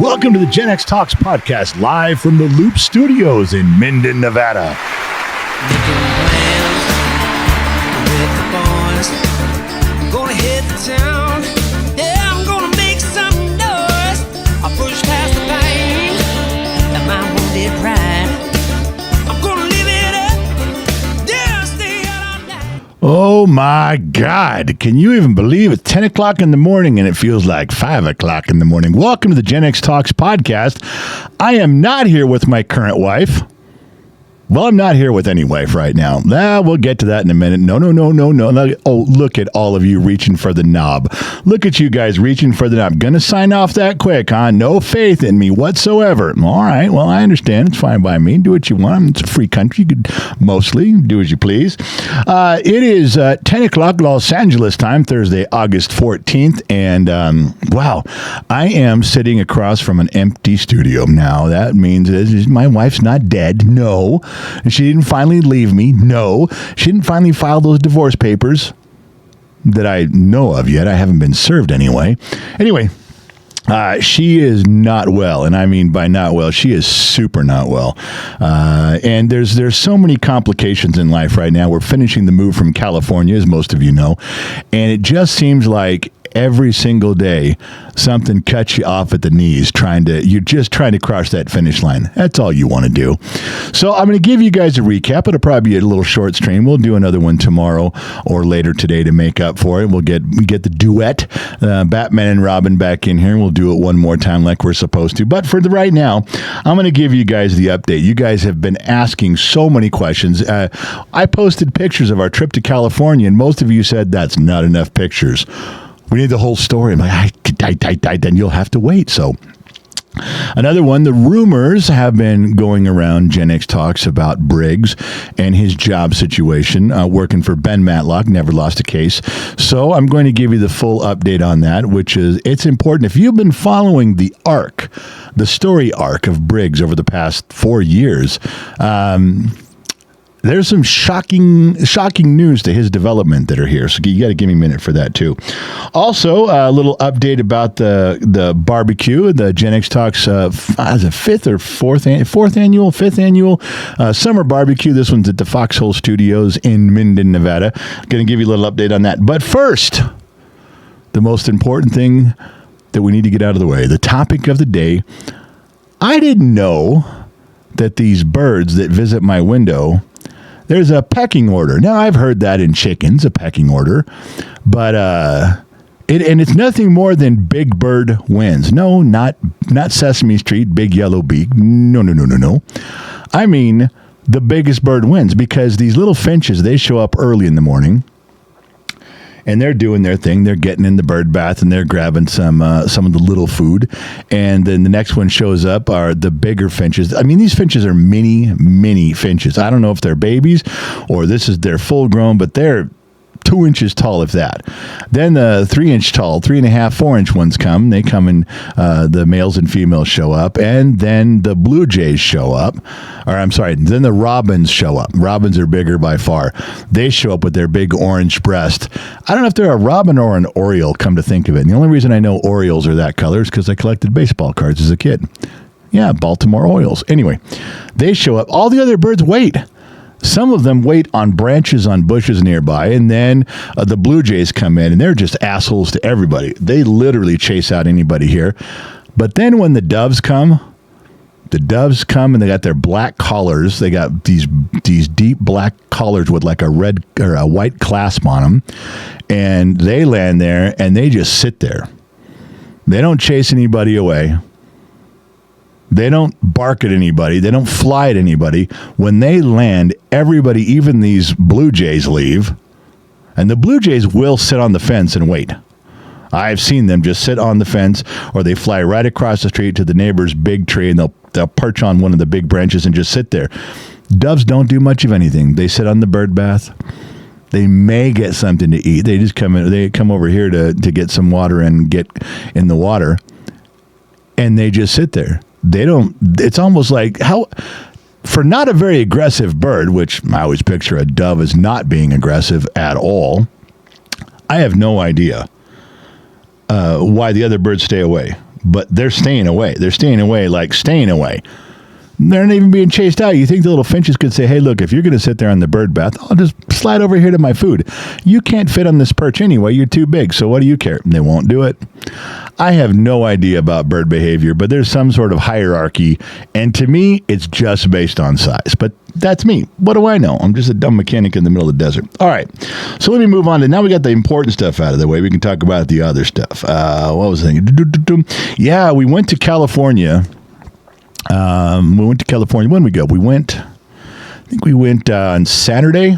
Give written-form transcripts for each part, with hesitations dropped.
Welcome to the Gen X Talks podcast, live from the Loop Studios in Minden, Nevada. Making plans with the boys. I'm gonna hit the town. Yeah, I'm gonna make some noise. I push past the pain and my wounded pride. I'm gonna live it up. Yeah, stay out all night. Oh my God. Can you even believe it's 10 o'clock in the morning and it feels like 5 o'clock in the morning? Welcome to the Gen X Talks podcast. I am not here with my current wife. Well, I'm not here with any wife right now. We'll get to that in a minute. No. Oh, look at all of you reaching for the knob. Look at you guys reaching for the knob. Gonna sign off that quick, huh? No faith in me whatsoever. All right, well, I understand. It's fine by me. Do what you want. It's a free country. You could mostly do as you please. It is 10 o'clock Los Angeles time, Thursday, August 14th. And, wow, I am sitting across from an empty studio. Now, that means my wife's not dead. No. She didn't finally leave me. No. She didn't finally file those divorce papers that I know of yet. I haven't been served anyway. Anyway, she is not well. And I mean by not well, she is super not well. And there's so many complications in life right now. We're finishing the move from California, as most of you know. And it just seems like every single day, something cuts you off at the knees. You're just trying to cross that finish line. That's all you want to do. So I'm going to give you guys a recap. It'll probably be a little short stream. We'll do another one tomorrow or later today to make up for it. We'll get the duet, Batman and Robin, back in here. We'll do it one more time like we're supposed to. But for the right now, I'm going to give you guys the update. You guys have been asking so many questions. I posted pictures of our trip to California, and most of you said that's not enough pictures. We need the whole story. I'm like, then you'll have to wait. So another one, the rumors have been going around Gen X Talks about Briggs and his job situation, working for Ben Matlock, never lost a case. So I'm going to give you the full update on that, which is, it's important. If you've been following the story arc of Briggs over the past 4 years, there's some shocking news to his development that are here. So you got to give me a minute for that too. Also, a little update about the barbecue, the Gen X Talks fifth annual summer barbecue. This one's at the Foxhole Studios in Minden, Nevada. Going to give you a little update on that. But first, the most important thing that we need to get out of the way, the topic of the day. I didn't know that these birds that visit my window, there's a pecking order. Now, I've heard that in chickens, a pecking order, but it's nothing more than big bird wins. No, not Sesame Street, big yellow beak. No. I mean, the biggest bird wins, because these little finches, they show up early in the morning, and they're doing their thing. They're getting in the bird bath, and they're grabbing some of the little food. And then the next one shows up are the bigger finches. I mean, these finches are mini finches. I don't know if they're babies or they're full grown, but they're 2 inches tall, if that. Then the 3-inch tall, 3.5, 4-inch ones come. They come and the males and females show up, and then the blue jays show up. Then the robins show up. Robins are bigger by far. They show up with their big orange breast. I don't know if they're a robin or an oriole, come to think of it. And the only reason I know Orioles are that color is because I collected baseball cards as a kid. Yeah, Baltimore Orioles. Anyway, they show up. All the other birds wait. Some of them wait on branches on bushes nearby, and then the blue jays come in, and they're just assholes to everybody. They literally chase out anybody here. But then when the doves come, and they got their black collars. They got these deep black collars with like a red or a white clasp on them, and they land there, and they just sit there. They don't chase anybody away. They don't bark at anybody. They don't fly at anybody. When they land, everybody, even these blue jays, leave. And the blue jays will sit on the fence and wait. I've seen them just sit on the fence, or they fly right across the street to the neighbor's big tree, and they'll perch on one of the big branches and just sit there. Doves don't do much of anything. They sit on the bird bath. They may get something to eat. They just come in. They come over here to get some water and get in the water, and they just sit there. They don't, it's almost like for not a very aggressive bird, which I always picture a dove as not being aggressive at all, I have no idea why the other birds stay away. but they're staying away. They're staying away like staying away. They're not even being chased out. You think the little finches could say, hey, look, if you're going to sit there on the bird bath, I'll just slide over here to my food. You can't fit on this perch anyway. You're too big. So what do you care? And they won't do it. I have no idea about bird behavior, but there's some sort of hierarchy. And to me, it's just based on size. But that's me. What do I know? I'm just a dumb mechanic in the middle of the desert. All right. So let me move on to, now we got the important stuff out of the way. We can talk about the other stuff. What was I thinking? Yeah, we went to California. When did we go? I think we went on Saturday.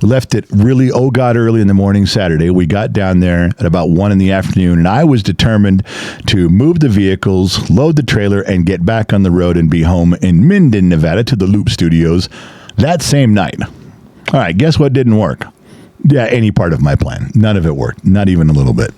We left it really, early in the morning Saturday. We got down there at about 1 in the afternoon, and I was determined to move the vehicles, load the trailer, and get back on the road and be home in Minden, Nevada to the Loop Studios that same night. All right, guess what didn't work? Yeah, any part of my plan. None of it worked, not even a little bit.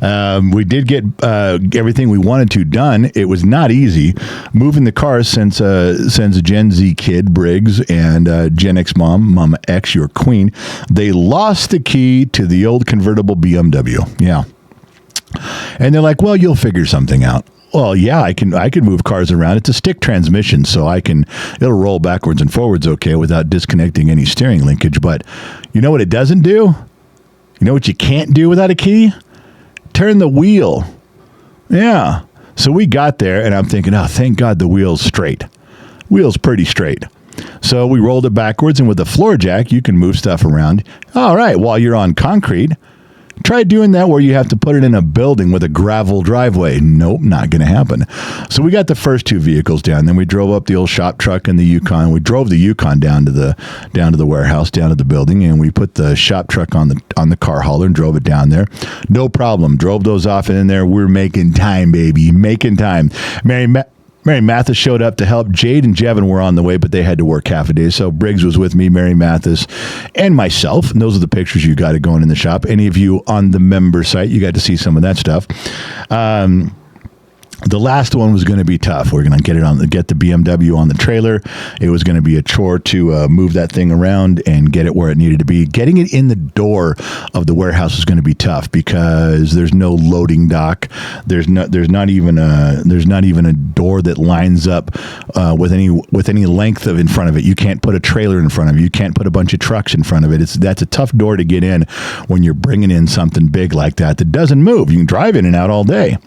We did get everything we wanted to done. It was not easy moving the cars since a Gen Z kid, Briggs, and Gen X Mama X, your queen. They lost the key to the old convertible BMW. Yeah. And they're like, well, you'll figure something out. Well, yeah, I can move cars around. It's a stick transmission, so it'll roll backwards and forwards okay without disconnecting any steering linkage. But you know what it doesn't do? You know what you can't do without a key? Turn the wheel. Yeah. So we got there, and I'm thinking, oh, thank God the wheel's straight. Wheel's pretty straight. So we rolled it backwards, and with the floor jack, you can move stuff around. All right, while you're on concrete, try doing that where you have to put it in a building with a gravel driveway. Nope, not going to happen. So we got the first two vehicles down. Then we drove up the old shop truck and the Yukon. We drove the Yukon down to the warehouse, down to the building, and we put the shop truck on the car hauler and drove it down there. No problem. Drove those off, and in there we're making time, baby, making time. Mary Mathis showed up to help. Jade and Jevin were on the way, but they had to work half a day. So Briggs was with me, Mary Mathis, and myself. And those are the pictures you got going in the shop. Any of you on the member site, you got to see some of that stuff. The last one was going to be tough. We're going to get the BMW on the trailer. It was going to be a chore to move that thing around and get it where it needed to be. Getting it in the door of the warehouse is going to be tough because there's no loading dock. There's not even a door that lines up with any length of in front of it. You can't put a trailer in front of it. You can't put a bunch of trucks in front of it. That's a tough door to get in when you're bringing in something big like that doesn't move. You can drive in and out all day.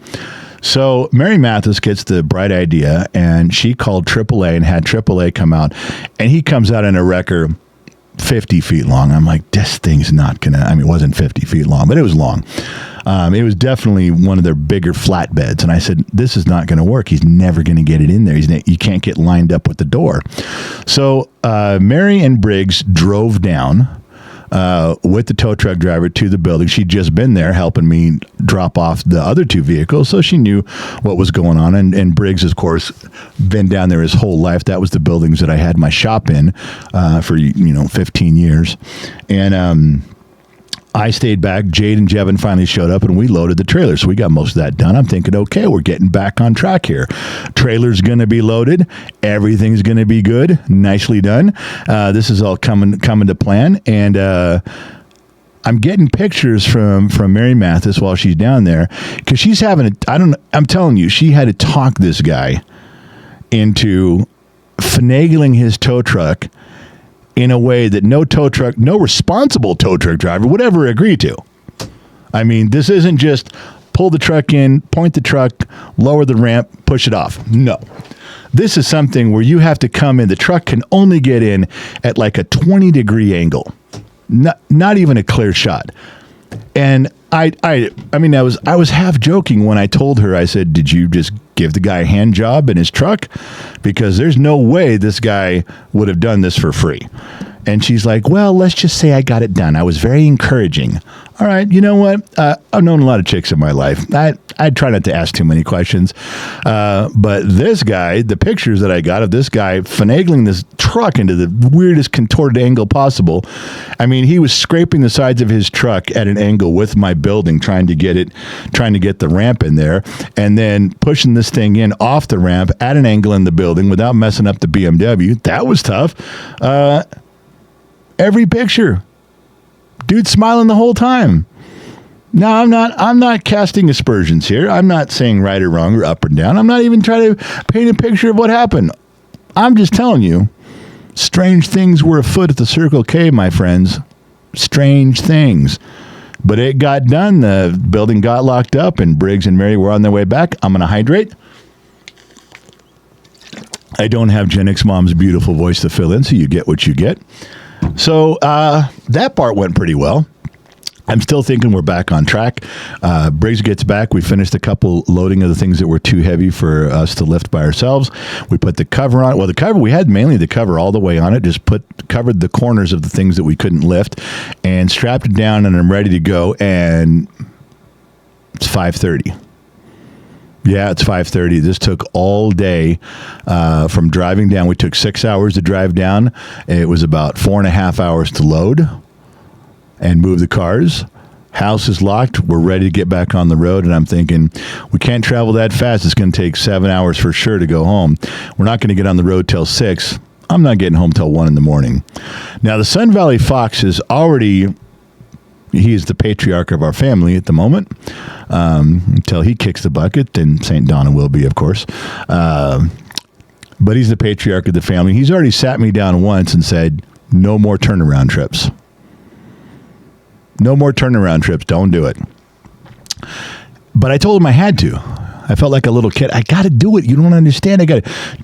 So Mary Mathis gets the bright idea, and she called AAA and had AAA come out, and he comes out in a wrecker 50 feet long. I'm like, this thing's not going to, it wasn't 50 feet long, but it was long. It was definitely one of their bigger flatbeds. And I said, this is not going to work. He's never going to get it in there. You can't get lined up with the door. So Mary and Briggs drove down with the tow truck driver to the building. She'd just been there helping me drop off the other two vehicles, so she knew what was going on. And Briggs, of course, been down there his whole life. That was the buildings that I had my shop in for 15 years. And I stayed back. Jade and Jevin finally showed up, and we loaded the trailer. So we got most of that done. I'm thinking, okay, we're getting back on track here. Trailer's going to be loaded. Everything's going to be good. Nicely done. This is all coming to plan. And I'm getting pictures from Mary Mathis while she's down there because she's having I'm telling you, she had to talk this guy into finagling his tow truck in a way that no responsible tow truck driver would ever agree to. This isn't just pull the truck in, point the truck, lower the ramp, push it off. No. This is something where you have to come in. The truck can only get in at like a 20-degree angle. Not even a clear shot. And I was half joking when I told her, I said, did you just give the guy a hand job in his truck? Because there's no way this guy would have done this for free. And she's like, well, let's just say I got it done. I was very encouraging. All right, you know what? I've known a lot of chicks in my life. I try not to ask too many questions. But this guy, the pictures that I got of this guy finagling this truck into the weirdest contorted angle possible. He was scraping the sides of his truck at an angle with my building, trying to get the ramp in there, and then pushing this thing in off the ramp at an angle in the building without messing up the BMW. That was tough. Every picture, dude smiling the whole time. No, I'm not. I'm not casting aspersions here. I'm not saying right or wrong or up or down. I'm not even trying to paint a picture of what happened. I'm just telling you, strange things were afoot at the Circle K, my friends. Strange things. But it got done. The building got locked up, and Briggs and Mary were on their way back. I'm going to hydrate. I don't have Gen X Mom's beautiful voice to fill in, so you get what you get. So that part went pretty well. I'm still thinking we're back on track. Briggs gets back. We finished a couple loading of the things that were too heavy for us to lift by ourselves. We put the cover on. Well, the cover, we had mainly the cover all the way on it, just covered the corners of the things that we couldn't lift and strapped it down, and I'm ready to go. And it's 5:30. Yeah, it's 5:30. This took all day from driving down. We took 6 hours to drive down. It was about 4.5 hours to load and move the cars. House is locked. We're ready to get back on the road. And I'm thinking, we can't travel that fast. It's going to take 7 hours for sure to go home. We're not going to get on the road till 6. I'm not getting home till 1 in the morning. Now, the Sun Valley Fox is already... He's the patriarch of our family at the moment, until he kicks the bucket, and St. Donna will be, of course. But he's the patriarch of the family. He's already sat me down once and said, no more turnaround trips. No more turnaround trips. Don't do it. But I told him I had to. I felt like a little kid. I got to do it. You don't understand.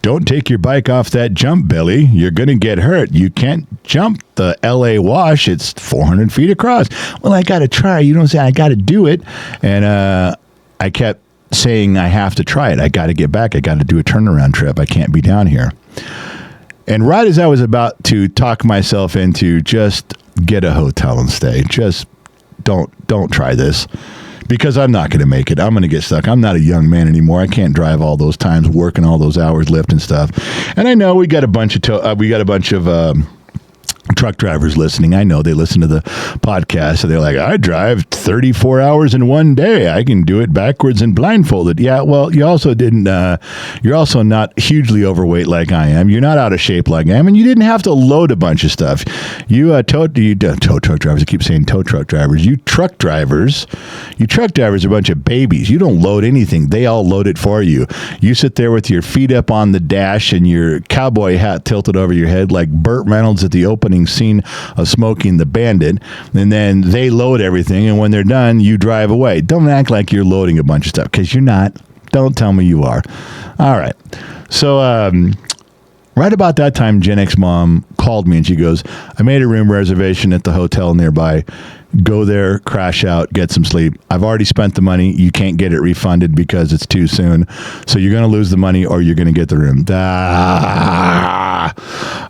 Don't take your bike off that jump, Billy. You're going to get hurt. You can't jump the LA Wash. It's 400 feet across. Well, I got to try. You know what I'm saying? I got to do it. And I kept saying I have to try it. I got to get back. I got to do a turnaround trip. I can't be down here. And right as I was about to talk myself into just get a hotel and stay, just don't try this. Because I'm not going to make it. I'm going to get stuck. I'm not a young man anymore. I can't drive all those times, working all those hours, lifting stuff. And I know we got a bunch of truck drivers listening. I know they listen to the podcast, so they're like, I drive 34 hours in one day. I can do it backwards and blindfolded. Yeah, well, you also didn't. You're also not hugely overweight like I am. You're not out of shape like I am, and you didn't have to load a bunch of stuff. You tow truck drivers. I keep saying tow truck drivers. You truck drivers are a bunch of babies. You don't load anything. They all load it for you. You sit there with your feet up on the dash and your cowboy hat tilted over your head like Burt Reynolds at the opening scene of Smoking the Bandit, and then they load everything, and when they're done, you drive away. Don't act like you're loading a bunch of stuff, because you're not. Don't tell me you are. All right. So right about that time, Gen X Mom called me, and she goes, I made a room reservation at the hotel nearby. Go there, crash out, get some sleep. I've already spent the money. You can't get it refunded because it's too soon. So you're going to lose the money or you're going to get the room.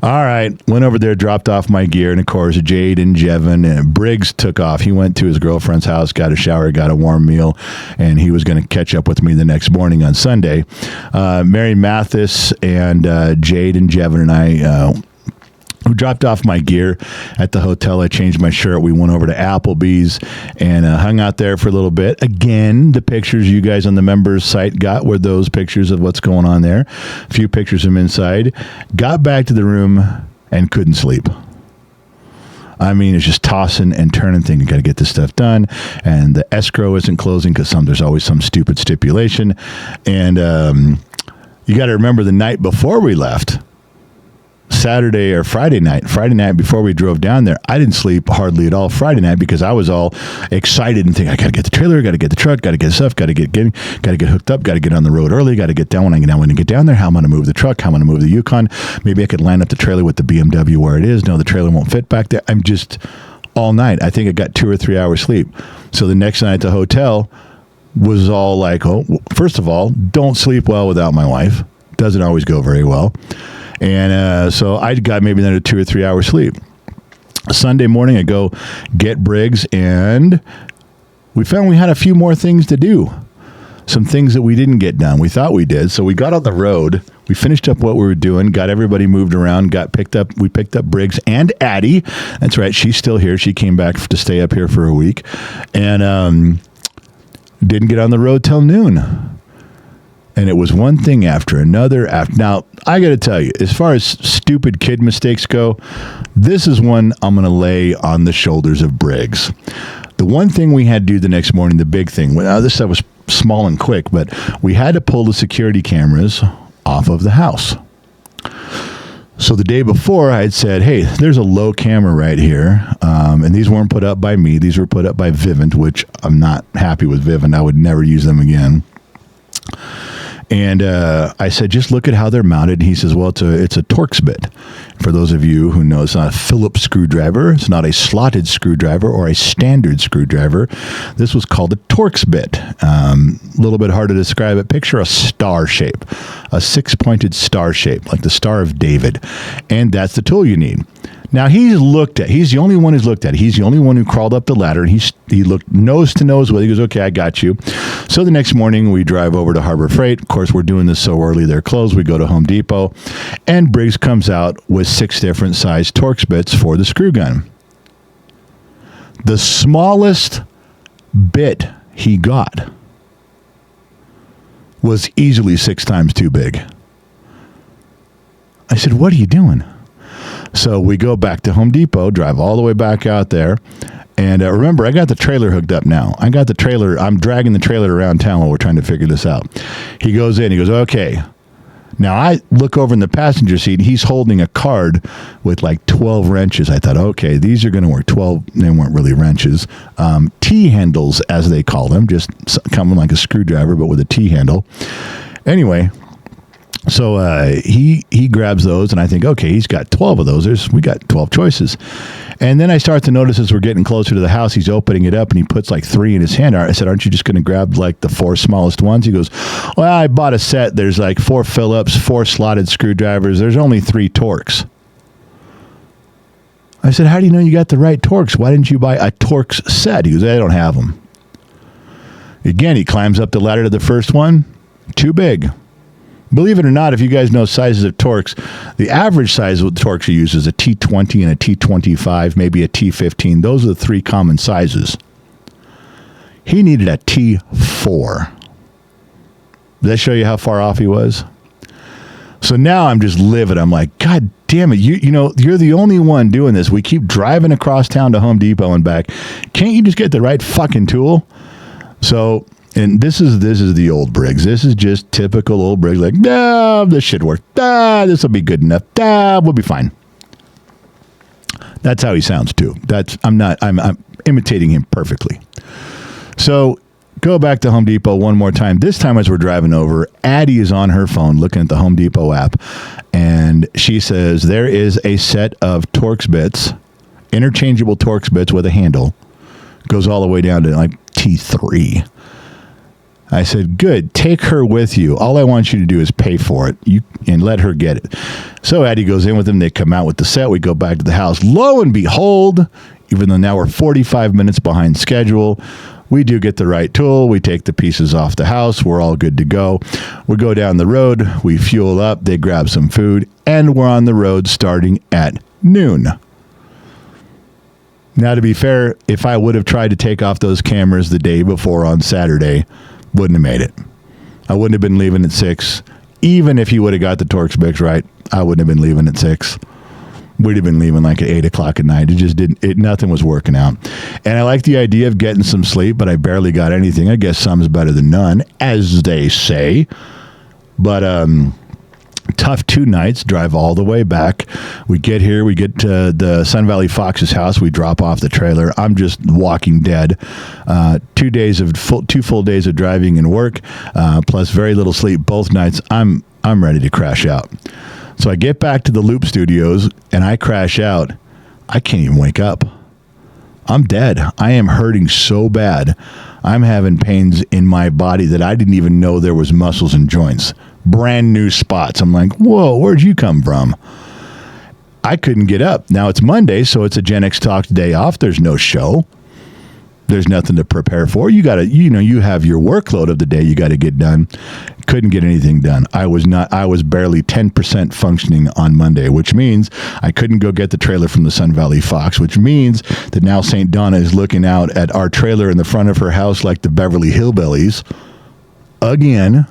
All right. Went over there, dropped off my gear. And, of course, Jade and Jevin and Briggs took off. He went to his girlfriend's house, got a shower, got a warm meal, and he was going to catch up with me the next morning on Sunday. Mary Mathis and Jade and Jevin and I who dropped off my gear at the hotel. I changed my shirt. We went over to Applebee's and hung out there for a little bit. Again, the pictures you guys on the members site got were those pictures of what's going on there. A few pictures of them inside. Got back to the room and couldn't sleep. I mean, it's just tossing and turning, thinking, got to get this stuff done. And the escrow isn't closing because there's always some stupid stipulation. And you got to remember the night before we left, Saturday or Friday night before we drove down there, I didn't sleep hardly at all Friday night because I was all excited and thinking, I got to get the trailer, got to get the truck, got to get stuff, got to get hooked up, got to get on the road early, got to get down when I get down there. How am I going to move the truck? How am I going to move the Yukon? Maybe I could line up the trailer with the BMW where it is. No, the trailer won't fit back there. I'm just all night. I think I got 2 or 3 hours sleep. So the next night at the hotel was all like, oh, first of all, don't sleep well without my wife. Doesn't always go very well. And so I got maybe another 2 or 3 hours sleep. Sunday morning, I go get Briggs, and we found we had a few more things to do. Some things that we didn't get done. We thought we did. So we got on the road. We finished up what we were doing, got everybody moved around, we picked up Briggs and Addie. That's right. She's still here. She came back to stay up here for a week. And didn't get on the road till noon. And it was one thing after another. Now, I got to tell you, as far as stupid kid mistakes go, this is one I'm going to lay on the shoulders of Briggs. The one thing we had to do the next morning, the big thing, this stuff was small and quick, but we had to pull the security cameras off of the house. So the day before, I had said, hey, there's a low camera right here. And these weren't put up by me. These were put up by Vivint, which I'm not happy with Vivint. I would never use them again. And I said, just look at how they're mounted. And he says, well, it's a Torx bit. For those of you who know, it's not a Phillips screwdriver. It's not a slotted screwdriver or a standard screwdriver. This was called a Torx bit. A little bit hard to describe it. Picture a star shape, a 6-pointed star shape, like the Star of David. And that's the tool you need. Now, he's the only one who's looked at it. He's the only one who crawled up the ladder, and he looked nose to nose with it. He goes, okay, I got you. So the next morning, we drive over to Harbor Freight. Of course, we're doing this so early, they're closed. We go to Home Depot, and Briggs comes out with 6 different size Torx bits for the screw gun. The smallest bit he got was easily 6 times too big. I said, what are you doing? So we go back to Home Depot, drive all the way back out there. And remember, I got the trailer hooked up now. I'm dragging the trailer around town while we're trying to figure this out. He goes in, he goes, okay. Now I look over in the passenger seat, and he's holding a card with like 12 wrenches. I thought, okay, these are going to work. 12, they weren't really wrenches. T-handles, as they call them, just coming like a screwdriver, but with a T-handle. Anyway, so he grabs those, and I think, okay, he's got 12 of those. We got 12 choices. And then I start to notice as we're getting closer to the house, he's opening it up, and he puts like 3 in his hand. I said, aren't you just going to grab like the 4 smallest ones? He goes, well, I bought a set. There's like 4 Phillips, 4 slotted screwdrivers. There's only 3 Torx. I said, how do you know you got the right Torx? Why didn't you buy a Torx set? He goes, I don't have them. Again, he climbs up the ladder to the first one. Too big. Believe it or not, if you guys know sizes of Torx, the average size of Torx you use is a T20 and a T25, maybe a T15. Those are the 3 common sizes. He needed a T4. Does that show you how far off he was? So now I'm just livid. I'm like, God damn it. You know, you're the only one doing this. We keep driving across town to Home Depot and back. Can't you just get the right fucking tool? So... And this is the old Briggs. This is just typical old Briggs. Like, no, this should work. This will be good enough. We'll be fine. That's how he sounds too. I'm imitating him perfectly. So go back to Home Depot one more time. This time as we're driving over, Addie is on her phone looking at the Home Depot app, and she says there is a set of Torx bits, interchangeable Torx bits with a handle, goes all the way down to like T3. I said, good, take her with you. All I want you to do is pay for it and let her get it. So Addie goes in with him. They come out with the set. We go back to the house. Lo and behold, even though now we're 45 minutes behind schedule, we do get the right tool. We take the pieces off the house. We're all good to go. We go down the road. We fuel up. They grab some food. And we're on the road starting at noon. Now, to be fair, if I would have tried to take off those cameras the day before on Saturday, wouldn't have made it. I wouldn't have been leaving at 6. Even if he would have got the Torx bits right, I wouldn't have been leaving at 6. We'd have been leaving like at 8 o'clock at night. It just didn't, nothing was working out. And I like the idea of getting some sleep, but I barely got anything. I guess some is better than none, as they say. But, tough 2 nights, drive all the way back. We get here, we get to the Sun Valley Fox's house, we drop off the trailer. I'm just walking dead. 2 full days of driving and work, plus very little sleep both nights. I'm ready to crash out. So I get back to the Loop Studios and I crash out. I can't even wake up. I'm dead. I am hurting so bad. I'm having pains in my body that I didn't even know there was muscles and joints. Brand new spots. I'm like, whoa, where'd you come from? I couldn't get up. Now it's Monday, so it's a Gen X Talks day off. There's no show. There's nothing to prepare for. You have your workload of the day you got to get done. Couldn't get anything done. I was barely 10% functioning on Monday, which means I couldn't go get the trailer from the Sun Valley Fox, which means that now St. Donna is looking out at our trailer in the front of her house like the Beverly Hillbillies again.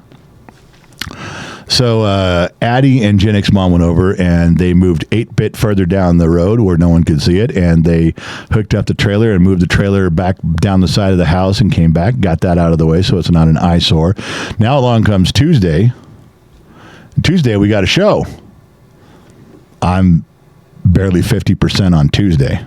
So Addie and Jennick's mom went over, and they moved 8-bit further down the road where no one could see it, and they hooked up the trailer and moved the trailer back down the side of the house and came back, got that out of the way so it's not an eyesore. Now along comes Tuesday. Tuesday, we got a show. I'm barely 50% on Tuesday.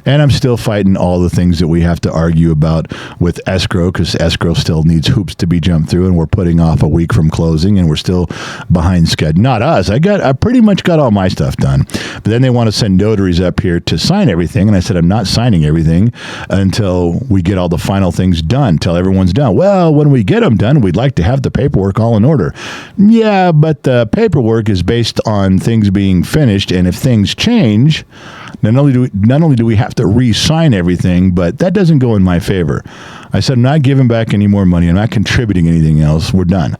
And I'm still fighting all the things that we have to argue about with escrow, because escrow still needs hoops to be jumped through, and we're putting off a week from closing, and we're still behind schedule. Not us. I pretty much got all my stuff done. But then they want to send notaries up here to sign everything, and I said I'm not signing everything until we get all the final things done, till everyone's done. Well, when we get them done, we'd like to have the paperwork all in order. Yeah, but the paperwork is based on things being finished, and if things change, not only do we have to re-sign everything, but that doesn't go in my favor. I said, I'm not giving back any more money. I'm not contributing anything else. We're done.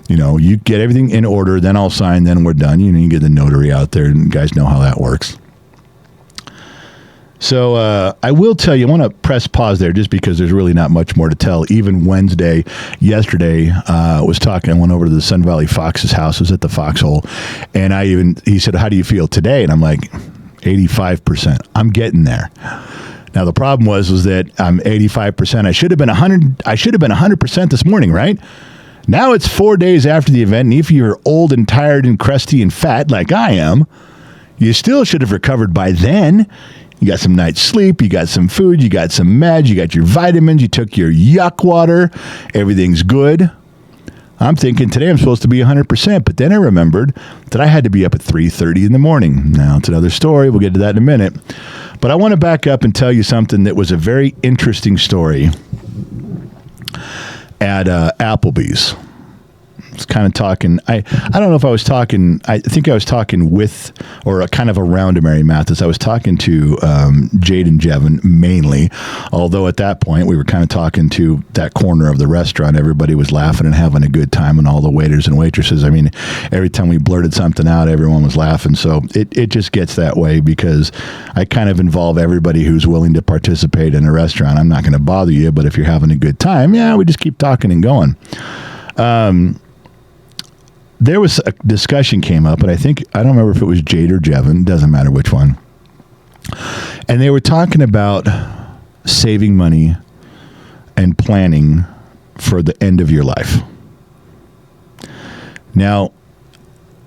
You get everything in order, then I'll sign, then we're done. You get the notary out there, and you guys know how that works. So I will tell you, I want to press pause there just because there's really not much more to tell. Even yesterday, I went over to the Sun Valley Fox's house. I was at the Foxhole, and he said, how do you feel today? And I'm like, 85%. I'm getting there. Now the problem was that I'm 85%. I should have been 100. I should have been 100% this morning, right? Now it's 4 days after the event, and if you're old and tired and crusty and fat like I am, you still should have recovered by then. You got some night's sleep, you got some food, you got some meds, you got your vitamins, you took your yuck water, everything's good. I'm thinking today I'm supposed to be 100%, but then I remembered that I had to be up at 3:30 in the morning. Now, it's another story. We'll get to that in a minute. But I want to back up and tell you something that was a very interesting story at Applebee's. I was kind of talking, I don't know if I was talking, I think I was talking with, or kind of around Mary Mathis. I was talking to Jade and Jevin mainly, although at that point we were kind of talking to that corner of the restaurant. Everybody was laughing and having a good time, and all the waiters and waitresses. I mean, every time we blurted something out, everyone was laughing. So it just gets that way because I kind of involve everybody who's willing to participate in a restaurant. I'm not going to bother you, but if you're having a good time, yeah, we just keep talking and going. There was a discussion came up, and I don't remember if it was Jade or Jevin, doesn't matter which one. And they were talking about saving money and planning for the end of your life. Now,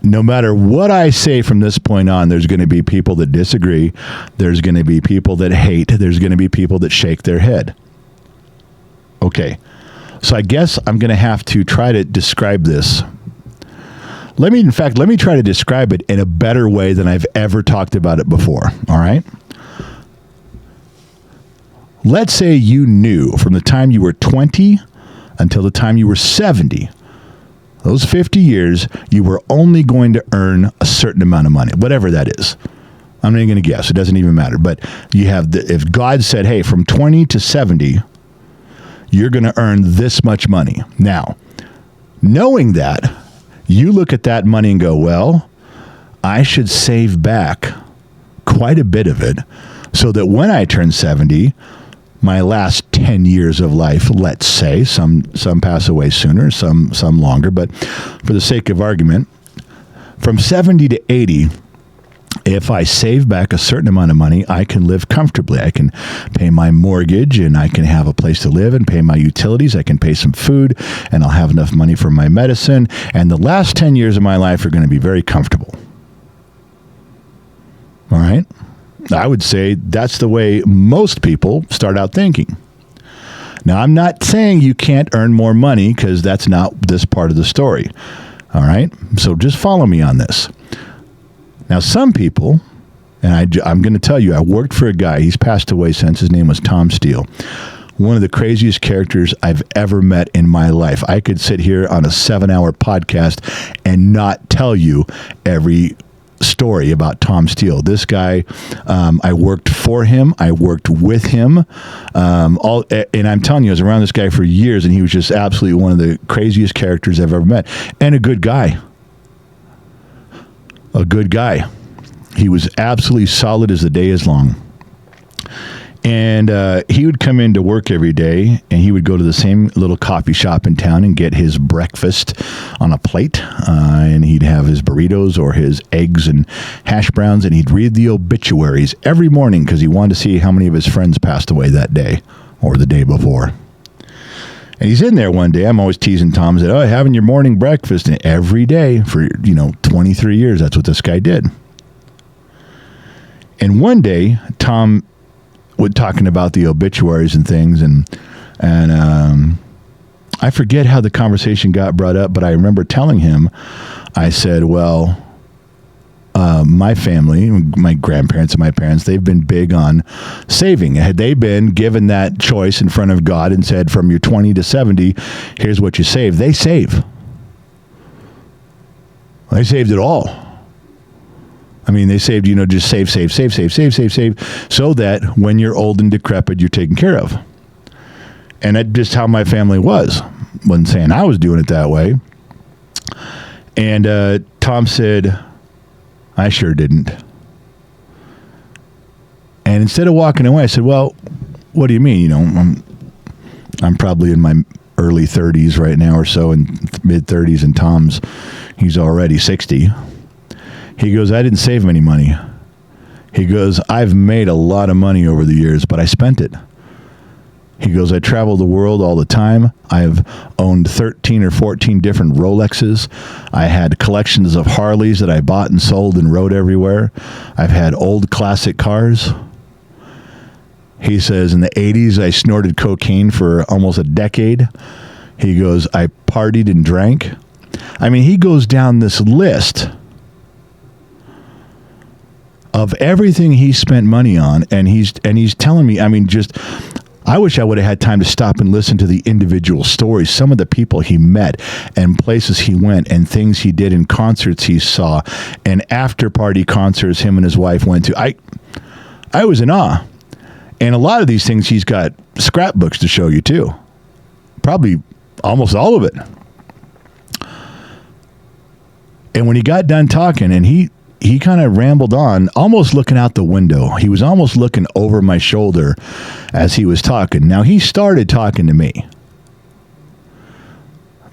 no matter what I say from this point on, there's going to be people that disagree. There's going to be people that hate. There's going to be people that shake their head. Okay. So I guess I'm going to have to try to describe this. Let me try to describe it in a better way than I've ever talked about it before. All right. Let's say you knew from the time you were 20 until the time you were 70, those 50 years, you were only going to earn a certain amount of money, whatever that is. I'm not even going to guess. It doesn't even matter. But you have, if God said, hey, from 20 to 70, you're going to earn this much money. Now, knowing that, you look at that money and go, well, I should save back quite a bit of it so that when I turn 70, my last 10 years of life, let's say, some pass away sooner, some longer, but for the sake of argument, from 70 to 80, if I save back a certain amount of money, I can live comfortably. I can pay my mortgage, and I can have a place to live and pay my utilities. I can pay some food, and I'll have enough money for my medicine. And the last 10 years of my life are going to be very comfortable. All right? I would say that's the way most people start out thinking. Now, I'm not saying you can't earn more money, because that's not this part of the story. All right? So just follow me on this. Now, some people, and I'm going to tell you, I worked for a guy, he's passed away since, his name was Tom Steele. One of the craziest characters I've ever met in my life. I could sit here on a 7-hour podcast and not tell you every story about Tom Steele. This guy, I worked for him. I worked with him. And I'm telling you, I was around this guy for years, and he was just absolutely one of the craziest characters I've ever met. And a good guy. A good guy. He was absolutely solid as the day is long. And he would come into work every day, and he would go to the same little coffee shop in town and get his breakfast on a plate. And he'd have his burritos or his eggs and hash browns, and he'd read the obituaries every morning because he wanted to see how many of his friends passed away that day or the day before. And he's in there one day. I'm always teasing Tom. Said, "Oh, having your morning breakfast." And every day for 23 years. That's what this guy did. And one day, Tom would talking about the obituaries and things, and I forget how the conversation got brought up, but I remember telling him, I said, "Well, my family, my grandparents and my parents, they've been big on saving. Had they been given that choice in front of God and said, from your 20 to 70, here's what you save, they save. They saved it all. I mean, they saved, just save, so that when you're old and decrepit, you're taken care of." And that's just how my family was. Wasn't saying I was doing it that way. And Tom said, "I sure didn't." And instead of walking away, I said, "Well, what do you mean? I'm probably in my early 30s right now or so, in mid 30s, and Tom's, he's already 60. He goes, "I didn't save any money." He goes, "I've made a lot of money over the years, but I spent it." He goes, "I travel the world all the time. I've owned 13 or 14 different Rolexes. I had collections of Harleys that I bought and sold and rode everywhere. I've had old classic cars." He says, "In the 80s, I snorted cocaine for almost a decade." He goes, "I partied and drank." I mean, he goes down this list of everything he spent money on, and he's telling me, I wish I would have had time to stop and listen to the individual stories, some of the people he met and places he went and things he did in concerts he saw and after party concerts him and his wife went to. I was in awe. And a lot of these things he's got scrapbooks to show you too. Probably almost all of it. And when he got done talking, and he kind of rambled on, almost looking out the window. He was almost looking over my shoulder as he was talking. Now, he started talking to me,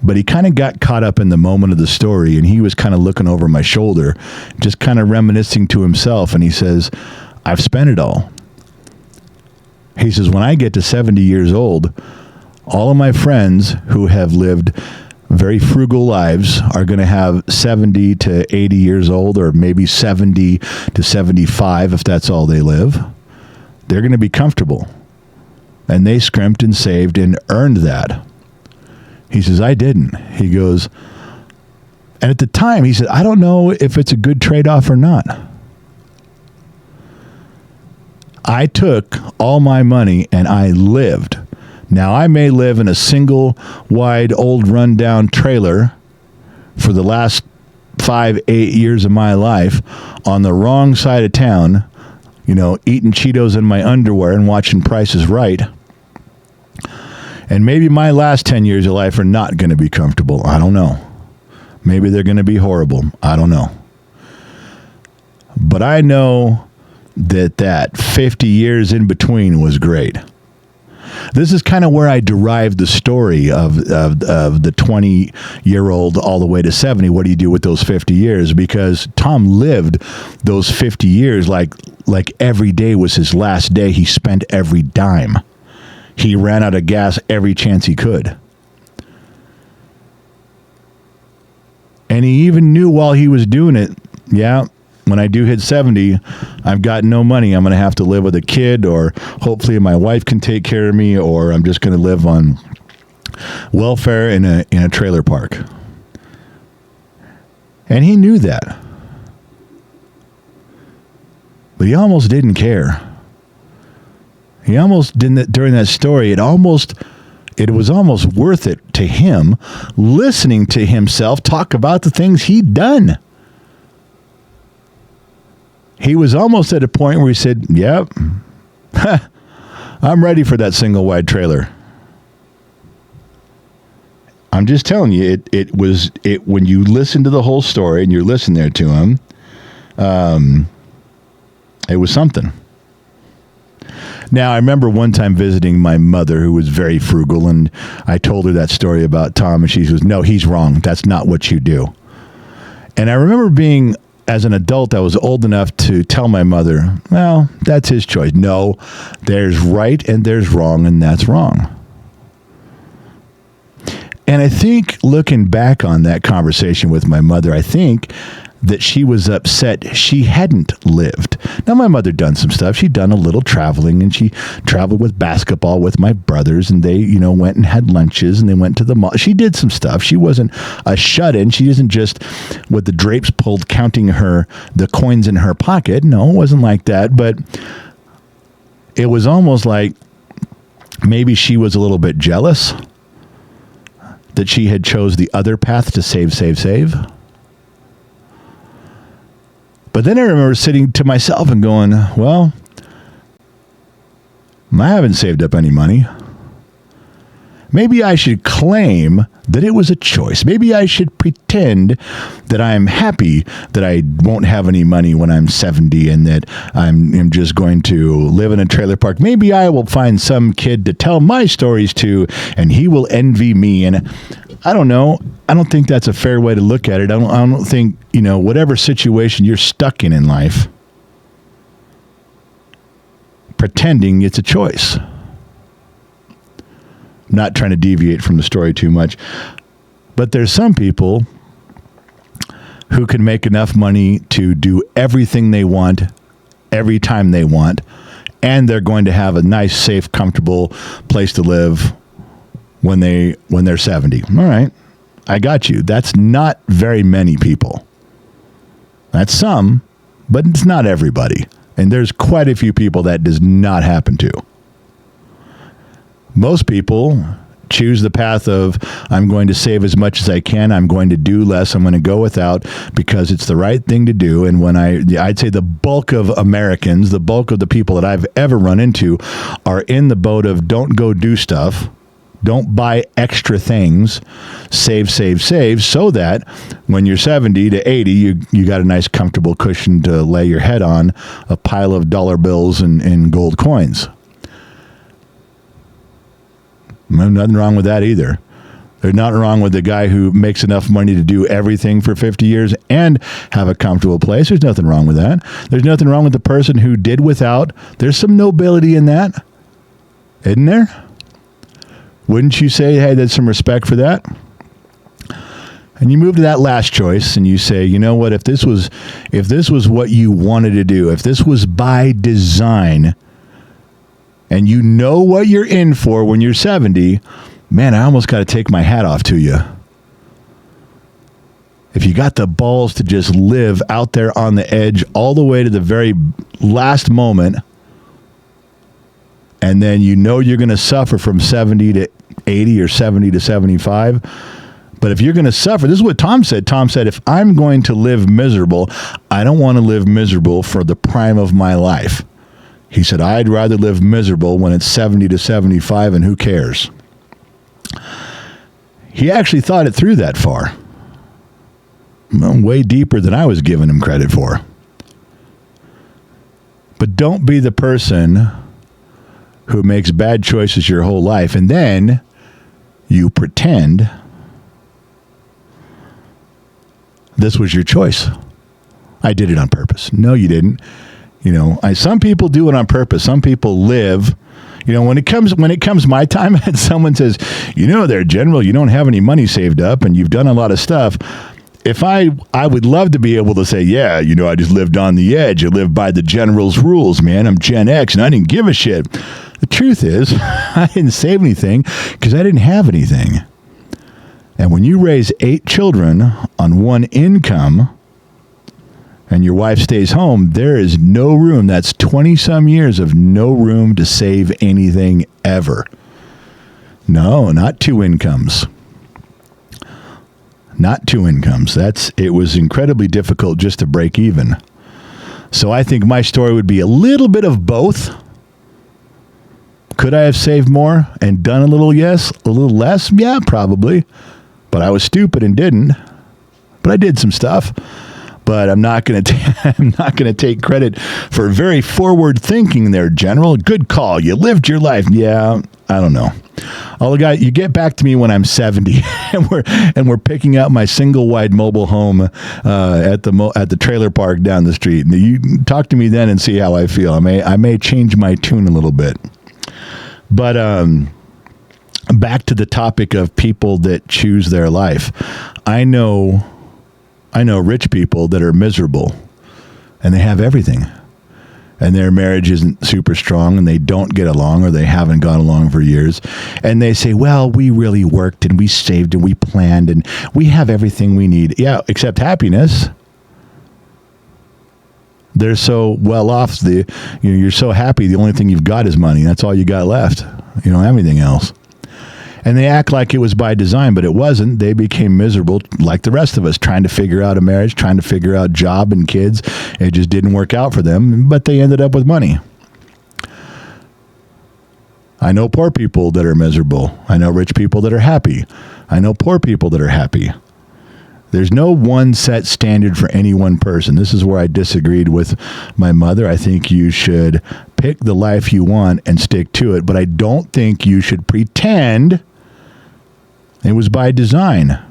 but he kind of got caught up in the moment of the story, and he was kind of looking over my shoulder, just kind of reminiscing to himself, and he says, "I've spent it all." He says, "When I get to 70 years old, all of my friends who have lived very frugal lives are going to have 70 to 80 years old, or maybe 70 to 75 if that's all they live. They're going to be comfortable. And they scrimped and saved and earned that." He says, "I didn't." He goes, and at the time, he said, "I don't know if it's a good trade-off or not. I took all my money and I lived. Now, I may live in a single wide old rundown trailer for the last 5-8 years of my life on the wrong side of town, eating Cheetos in my underwear and watching Price is Right. And maybe my last 10 years of life are not going to be comfortable. I don't know. Maybe they're going to be horrible. I don't know. But I know that 50 years in between was great." This is kind of where I derived the story of the 20-year-old all the way to 70. What do you do with those 50 years? Because Tom lived those 50 years like every day was his last day. He spent every dime. He ran out of gas every chance he could. And he even knew while he was doing it, when I do hit 70, I've got no money. I'm going to have to live with a kid, or hopefully my wife can take care of me, or I'm just going to live on welfare in a trailer park. And he knew that. But he almost didn't care. He almost didn't, during that story, it was almost worth it to him listening to himself talk about the things he'd done. He was almost at a point where he said, "Yep, I'm ready for that single wide trailer." I'm just telling you, it was when you listen to the whole story and you're listening there to him, it was something. Now, I remember one time visiting my mother, who was very frugal, and I told her that story about Tom, and she goes, "No, he's wrong. That's not what you do." And I remember being, as an adult, I was old enough to tell my mother, well, that's his choice. No, there's right and there's wrong, and that's wrong. And I think, looking back on that conversation with my mother, I think that she was upset she hadn't lived. Now, my mother done some stuff. She'd done a little traveling, and she traveled with basketball with my brothers, and they, went and had lunches, and they went to the mall. She did some stuff. She wasn't a shut-in. She isn't just with the drapes pulled counting the coins in her pocket. No, it wasn't like that. But it was almost like maybe she was a little bit jealous that she had chose the other path to save. But then I remember sitting to myself and going, well, I haven't saved up any money. Maybe I should claim that it was a choice. Maybe I should pretend that I'm happy that I won't have any money when I'm 70 and that I'm just going to live in a trailer park. Maybe I will find some kid to tell my stories to, and he will envy me. And I don't know. I don't think that's a fair way to look at it. I don't think, whatever situation you're stuck in life, pretending it's a choice. I'm not trying to deviate from the story too much, but there's some people who can make enough money to do everything they want every time they want, and they're going to have a nice, safe, comfortable place to live when they're 70. All right, I got you. That's not very many people. That's some, but it's not everybody. And there's quite a few people that does not happen to. Most people choose the path of, I'm going to save as much as I can. I'm going to do less. I'm going to go without because it's the right thing to do. And when I'd say the bulk of Americans, the bulk of the people that I've ever run into are in the boat of don't go do stuff. Don't buy extra things. Save, so that when you're 70 to 80, you got a nice comfortable cushion to lay your head on, a pile of dollar bills and gold coins. Nothing wrong with that either. There's nothing wrong with the guy who makes enough money to do everything for 50 years and have a comfortable place. There's nothing wrong with that. There's nothing wrong with the person who did without. There's some nobility in that, isn't there? Wouldn't you say, hey, there's some respect for that? And you move to that last choice and you say, you know what, if this was what you wanted to do, if this was by design, and you know what you're in for when you're 70, man, I almost got to take my hat off to you. If you got the balls to just live out there on the edge all the way to the very last moment, and then you know you're going to suffer from 70 to 80 or 70 to 75. But if you're going to suffer, this is what Tom said. Tom said, if I'm going to live miserable, I don't want to live miserable for the prime of my life. He said, I'd rather live miserable when it's 70 to 75, and who cares? He actually thought it through that far. Well, way deeper than I was giving him credit for. But don't be the person who makes bad choices your whole life, and then you pretend this was your choice. I did it on purpose. No, you didn't. Some people do it on purpose. Some people live. When it comes my time and someone says, there, General, you don't have any money saved up and you've done a lot of stuff. If I would love to be able to say, yeah, I just lived on the edge. I lived by the General's rules, man. I'm Gen X and I didn't give a shit. The truth is, I didn't save anything because I didn't have anything. And when you raise 8 children on one income and your wife stays home, there is no room. That's 20-some years of no room to save anything ever. No, not 2 incomes. Not 2 incomes. It was incredibly difficult just to break even. So I think my story would be a little bit of both. Could I have saved more and done a little yes, a little less? Yeah, probably. But I was stupid and didn't. But I did some stuff. but I'm not going to I'm not going to take credit for very forward thinking there, General. Good call. You lived your life. Yeah, I don't know. All I got, you get back to me when I'm 70 and we're picking out my single wide mobile home at the trailer park down the street. And you talk to me then and see how I feel. I may change my tune a little bit. But back to the topic of people that choose their life. I know rich people that are miserable and they have everything. And their marriage isn't super strong and they don't get along or they haven't gone along for years. And they say, well, we really worked and we saved and we planned and we have everything we need. Yeah, except happiness. They're so well off. You're so happy. The only thing you've got is money. That's all you got left. You don't have anything else. And they act like it was by design, but it wasn't. They became miserable like the rest of us, trying to figure out a marriage, trying to figure out job and kids. It just didn't work out for them, but they ended up with money. I know poor people that are miserable. I know rich people that are happy. I know poor people that are happy. There's no one set standard for any one person. This is where I disagreed with my mother. I think you should pick the life you want and stick to it, but I don't think you should pretend it was by design.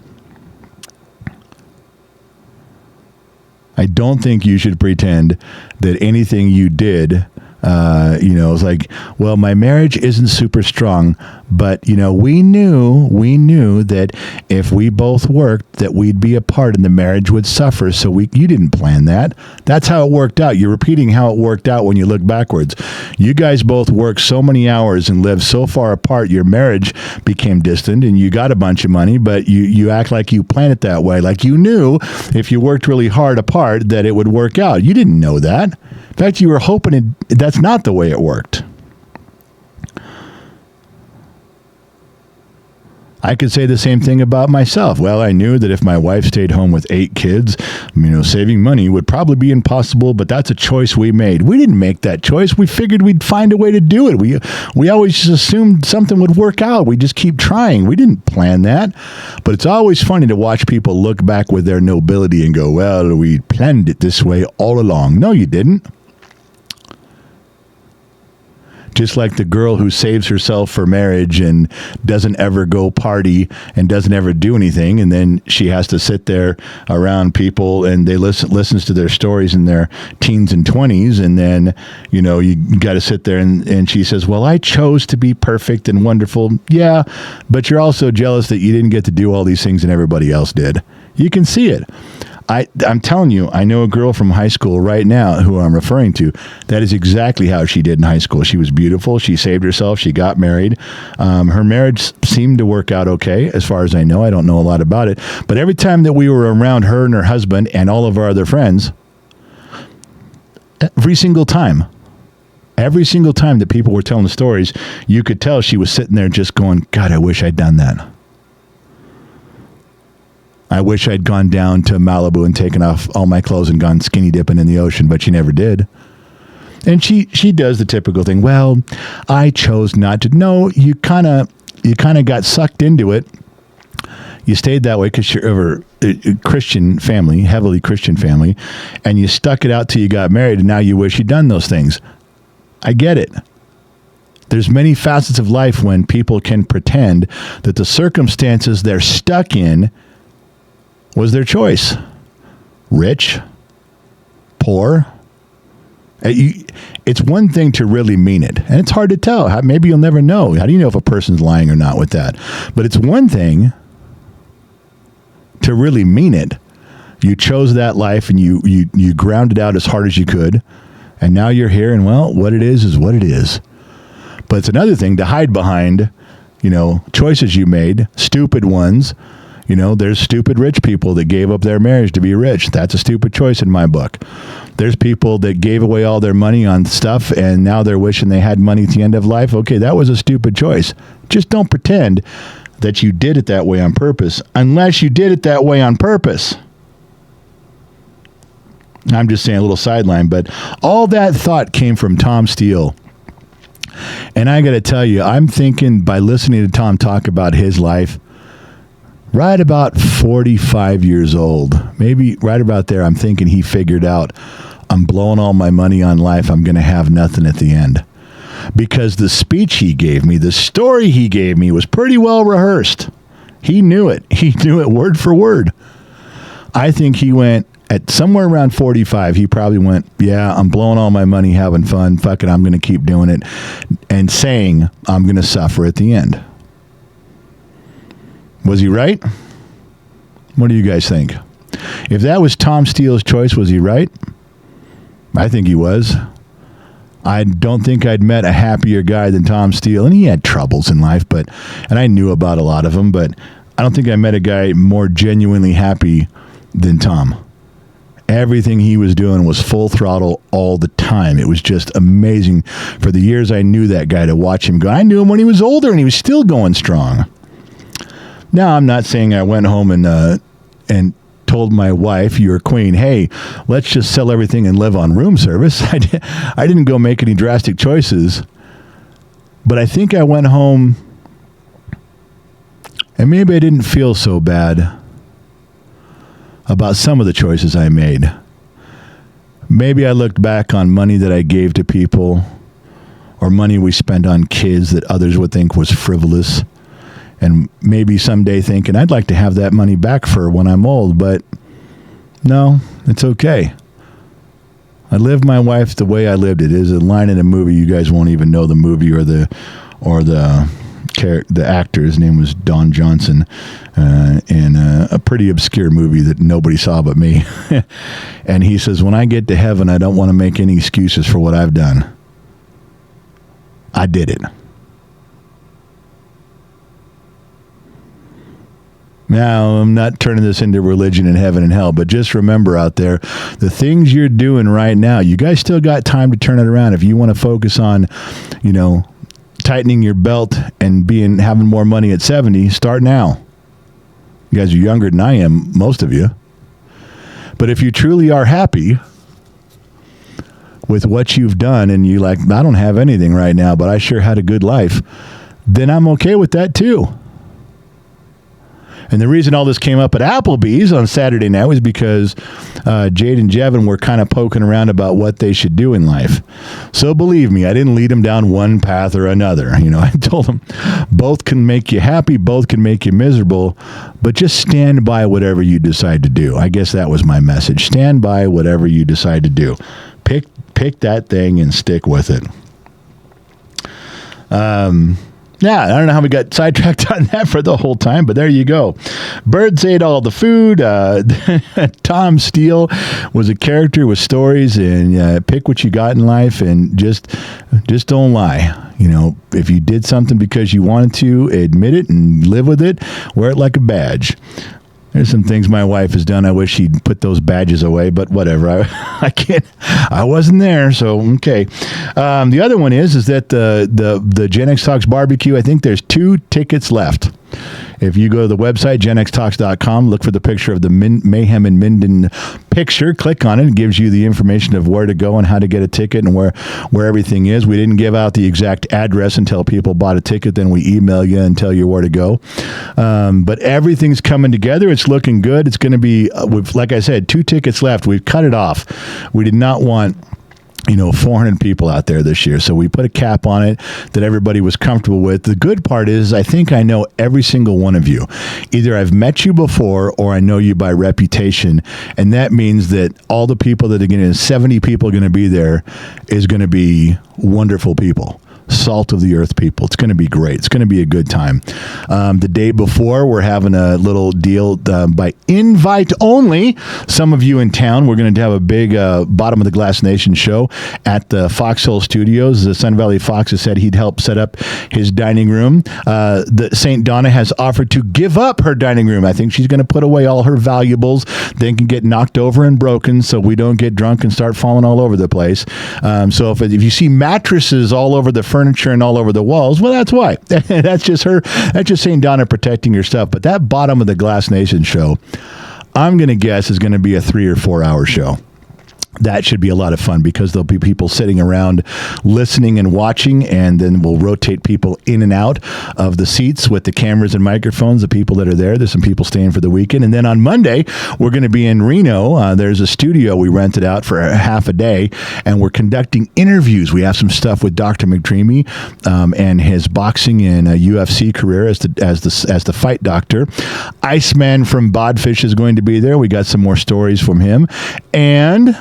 I don't think you should pretend that anything you did, it's like, well, my marriage isn't super strong, but, we knew that if we both worked, that we'd be apart and the marriage would suffer. So you didn't plan that. That's how it worked out. You're repeating how it worked out when you look backwards. You guys both worked so many hours and lived so far apart, your marriage became distant and you got a bunch of money, but you act like you planned it that way. Like you knew if you worked really hard apart that it would work out. You didn't know that. In fact, you were hoping that's not the way it worked. I could say the same thing about myself. Well, I knew that if my wife stayed home with 8 kids, saving money would probably be impossible, but that's a choice we made. We didn't make that choice. We figured we'd find a way to do it. We always just assumed something would work out. We just keep trying. We didn't plan that. But it's always funny to watch people look back with their nobility and go, well, we planned it this way all along. No, you didn't. Just like the girl who saves herself for marriage and doesn't ever go party and doesn't ever do anything, and then she has to sit there around people and they listens to their stories in their teens and 20s, and then you got to sit there and she says, well, I chose to be perfect and wonderful. Yeah, but you're also jealous that you didn't get to do all these things and everybody else did. You can see it. I'm telling you, I know a girl from high school right now who I'm referring to. That is exactly how she did in high school. She was beautiful. She saved herself. She got married. Her marriage seemed to work out okay, as far as I know. I don't know a lot about it. But every time that we were around her and her husband and all of our other friends, every single time that people were telling the stories, you could tell she was sitting there just going, God, I wish I'd done that. I wish I'd gone down to Malibu and taken off all my clothes and gone skinny dipping in the ocean, but she never did. And she does the typical thing. Well, I chose not to. No, you kind of got sucked into it. You stayed that way because you're a Christian family, heavily Christian family, and you stuck it out till you got married, and now you wish you'd done those things. I get it. There's many facets of life when people can pretend that the circumstances they're stuck in was their choice. Rich, poor. It's one thing to really mean it, and it's hard to tell. Maybe you'll never know. How do you know if a person's lying or not with that? But it's one thing to really mean it. You chose that life, and you ground it out as hard as you could, and now you're here, and well, what it is what it is. But it's another thing to hide behind, choices you made, stupid ones. There's stupid rich people that gave up their marriage to be rich. That's a stupid choice in my book. There's people that gave away all their money on stuff and now they're wishing they had money at the end of life. Okay, that was a stupid choice. Just don't pretend that you did it that way on purpose unless you did it that way on purpose. I'm just saying a little sideline, but all that thought came from Tom Steele. And I got to tell you, I'm thinking by listening to Tom talk about his life, right about 45 years old, maybe right about there, I'm thinking he figured out, I'm blowing all my money on life. I'm going to have nothing at the end. Because the speech he gave me, the story he gave me was pretty well rehearsed. He knew it. He knew it word for word. I think he went at somewhere around 45. He probably went, yeah, I'm blowing all my money, having fun. Fuck it, I'm going to keep doing it. And saying, I'm going to suffer at the end. Was he right? What do you guys think? If that was Tom Steele's choice, was he right? I think he was. I don't think I'd met a happier guy than Tom Steele. And he had troubles in life, and I knew about a lot of them, but I don't think I met a guy more genuinely happy than Tom. Everything he was doing was full throttle all the time. It was just amazing for the years I knew that guy to watch him go. I knew him when he was older and he was still going strong. Now, I'm not saying I went home and told my wife, your queen, hey, let's just sell everything and live on room service. I didn't go make any drastic choices, but I think I went home and maybe I didn't feel so bad about some of the choices I made. Maybe I looked back on money that I gave to people or money we spent on kids that others would think was frivolous. And maybe someday thinking, I'd like to have that money back for when I'm old, but no, it's okay. I lived my life the way I lived it. There's a line in a movie, you guys won't even know the movie or the actor. His name was Don Johnson in a pretty obscure movie that nobody saw but me. And he says, when I get to heaven, I don't want to make any excuses for what I've done. I did it. Now, I'm not turning this into religion and heaven and hell, but just remember out there, the things you're doing right now, you guys still got time to turn it around. If you want to focus on, tightening your belt and having more money at 70, start now. You guys are younger than I am, most of you. But if you truly are happy with what you've done and you I don't have anything right now, but I sure had a good life, then I'm okay with that too. And the reason all this came up at Applebee's on Saturday night was because Jade and Jevin were kind of poking around about what they should do in life. So believe me, I didn't lead them down one path or another. I told them both can make you happy, both can make you miserable, but just stand by whatever you decide to do. I guess that was my message. Stand by whatever you decide to do. Pick that thing and stick with it. Yeah, I don't know how we got sidetracked on that for the whole time, but there you go. Birds ate all the food. Tom Steele was a character with stories, and pick what you got in life, and just don't lie. If you did something because you wanted to, admit it and live with it. Wear it like a badge. There's some things my wife has done. I wish she'd put those badges away, but whatever. I can't. I wasn't there, so okay. The other one is that the Gen X Talks barbecue. I think there's 2 tickets left. If you go to the website, genxtalks.com, look for the picture of the Mayhem in Minden picture, click on it. It gives you the information of where to go and how to get a ticket and where everything is. We didn't give out the exact address until people bought a ticket. Then we email you and tell you where to go. But everything's coming together. It's looking good. It's going to be, like I said, 2 tickets left. We've cut it off. We did not want 400 people out there this year. So we put a cap on it that everybody was comfortable with. The good part is I think I know every single one of you. Either I've met you before or I know you by reputation. And that means that all the people that are going to, 70 people going to be there is going to be wonderful people. Salt of the earth people. It's going to be great. It's going to be a good time. The day before, we're having a little deal by invite only. Some of you in town, we're going to have a big Bottom of the Glass Nation show at the Foxhole Studios. The Sun Valley Fox has said he'd help set up his dining room. The St. Donna has offered to give up her dining room. I think she's going to put away all her valuables. They can get knocked over and broken so we don't get drunk and start falling all over the place. So if you see mattresses all over the furniture and all over the walls, well, that's why. That's just her. That's just St. Donna protecting your stuff. But that Bottom of the Glass Nation show, I'm going to guess, is going to be a 3 or 4 hour show. That should be a lot of fun because there'll be people sitting around listening and watching, and then we'll rotate people in and out of the seats with the cameras and microphones, the people that are there. There's some people staying for the weekend. And then on Monday, we're going to be in Reno. There's a studio we rented out for half a day, and we're conducting interviews. We have some stuff with Dr. McDreamy and his boxing and UFC career as the fight doctor. Iceman from Bodfish is going to be there. We got some more stories from him. And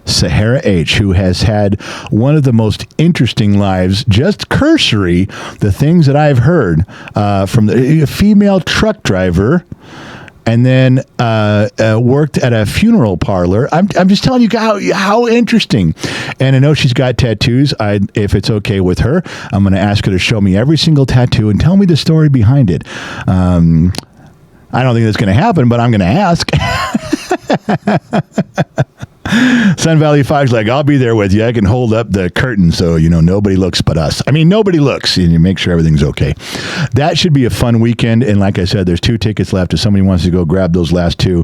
Sahara H., who has had one of the most interesting lives, just cursory, the things that I've heard from the female truck driver, and then worked at a funeral parlor. I'm just telling you how interesting. And I know she's got tattoos. If it's okay with her, I'm going to ask her to show me every single tattoo and tell me the story behind it. I don't think that's going to happen, but I'm going to ask. Sun Valley Fox, like, I'll be there with you. I can hold up the curtain so, nobody looks but us. I mean, nobody looks, and you make sure everything's okay. That should be a fun weekend. And like I said, there's 2 tickets left. If somebody wants to go grab those last 2,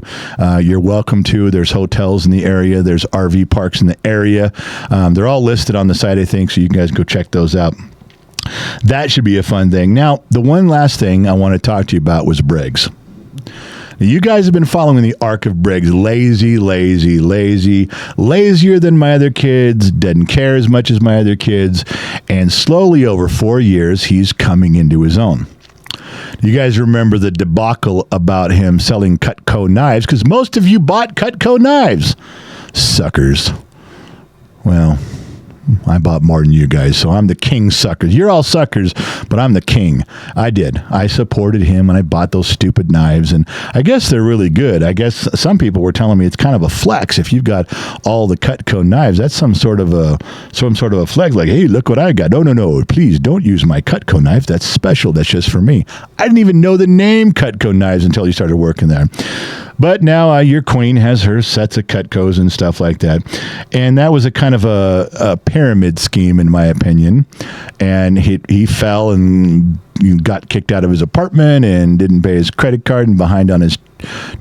you're welcome to. There's hotels in the area. There's RV parks in the area. They're all listed on the site, I think, so you guys go check those out. That should be a fun thing. Now, the one last thing I want to talk to you about was Briggs. You guys have been following the arc of Briggs. Lazy, lazier than my other kids, doesn't care as much as my other kids, and slowly over 4 years, he's coming into his own. You guys remember the debacle about him selling Cutco knives, because most of you bought Cutco knives. Suckers. Well, I bought more than you guys, so I'm the king suckers. You're all suckers, but I'm the king. I did. I supported him, and I bought those stupid knives, and I guess they're really good. I guess some people were telling me it's kind of a flex. If you've got all the Cutco knives, that's some sort of a flex, like, hey, look what I got. No, please don't use my Cutco knife. That's special. That's just for me. I didn't even know the name Cutco knives until you started working there. But now your queen has her sets of Cutcos and stuff like that. And that was a kind of a pyramid scheme, in my opinion. And he fell and got kicked out of his apartment and didn't pay his credit card and behind on his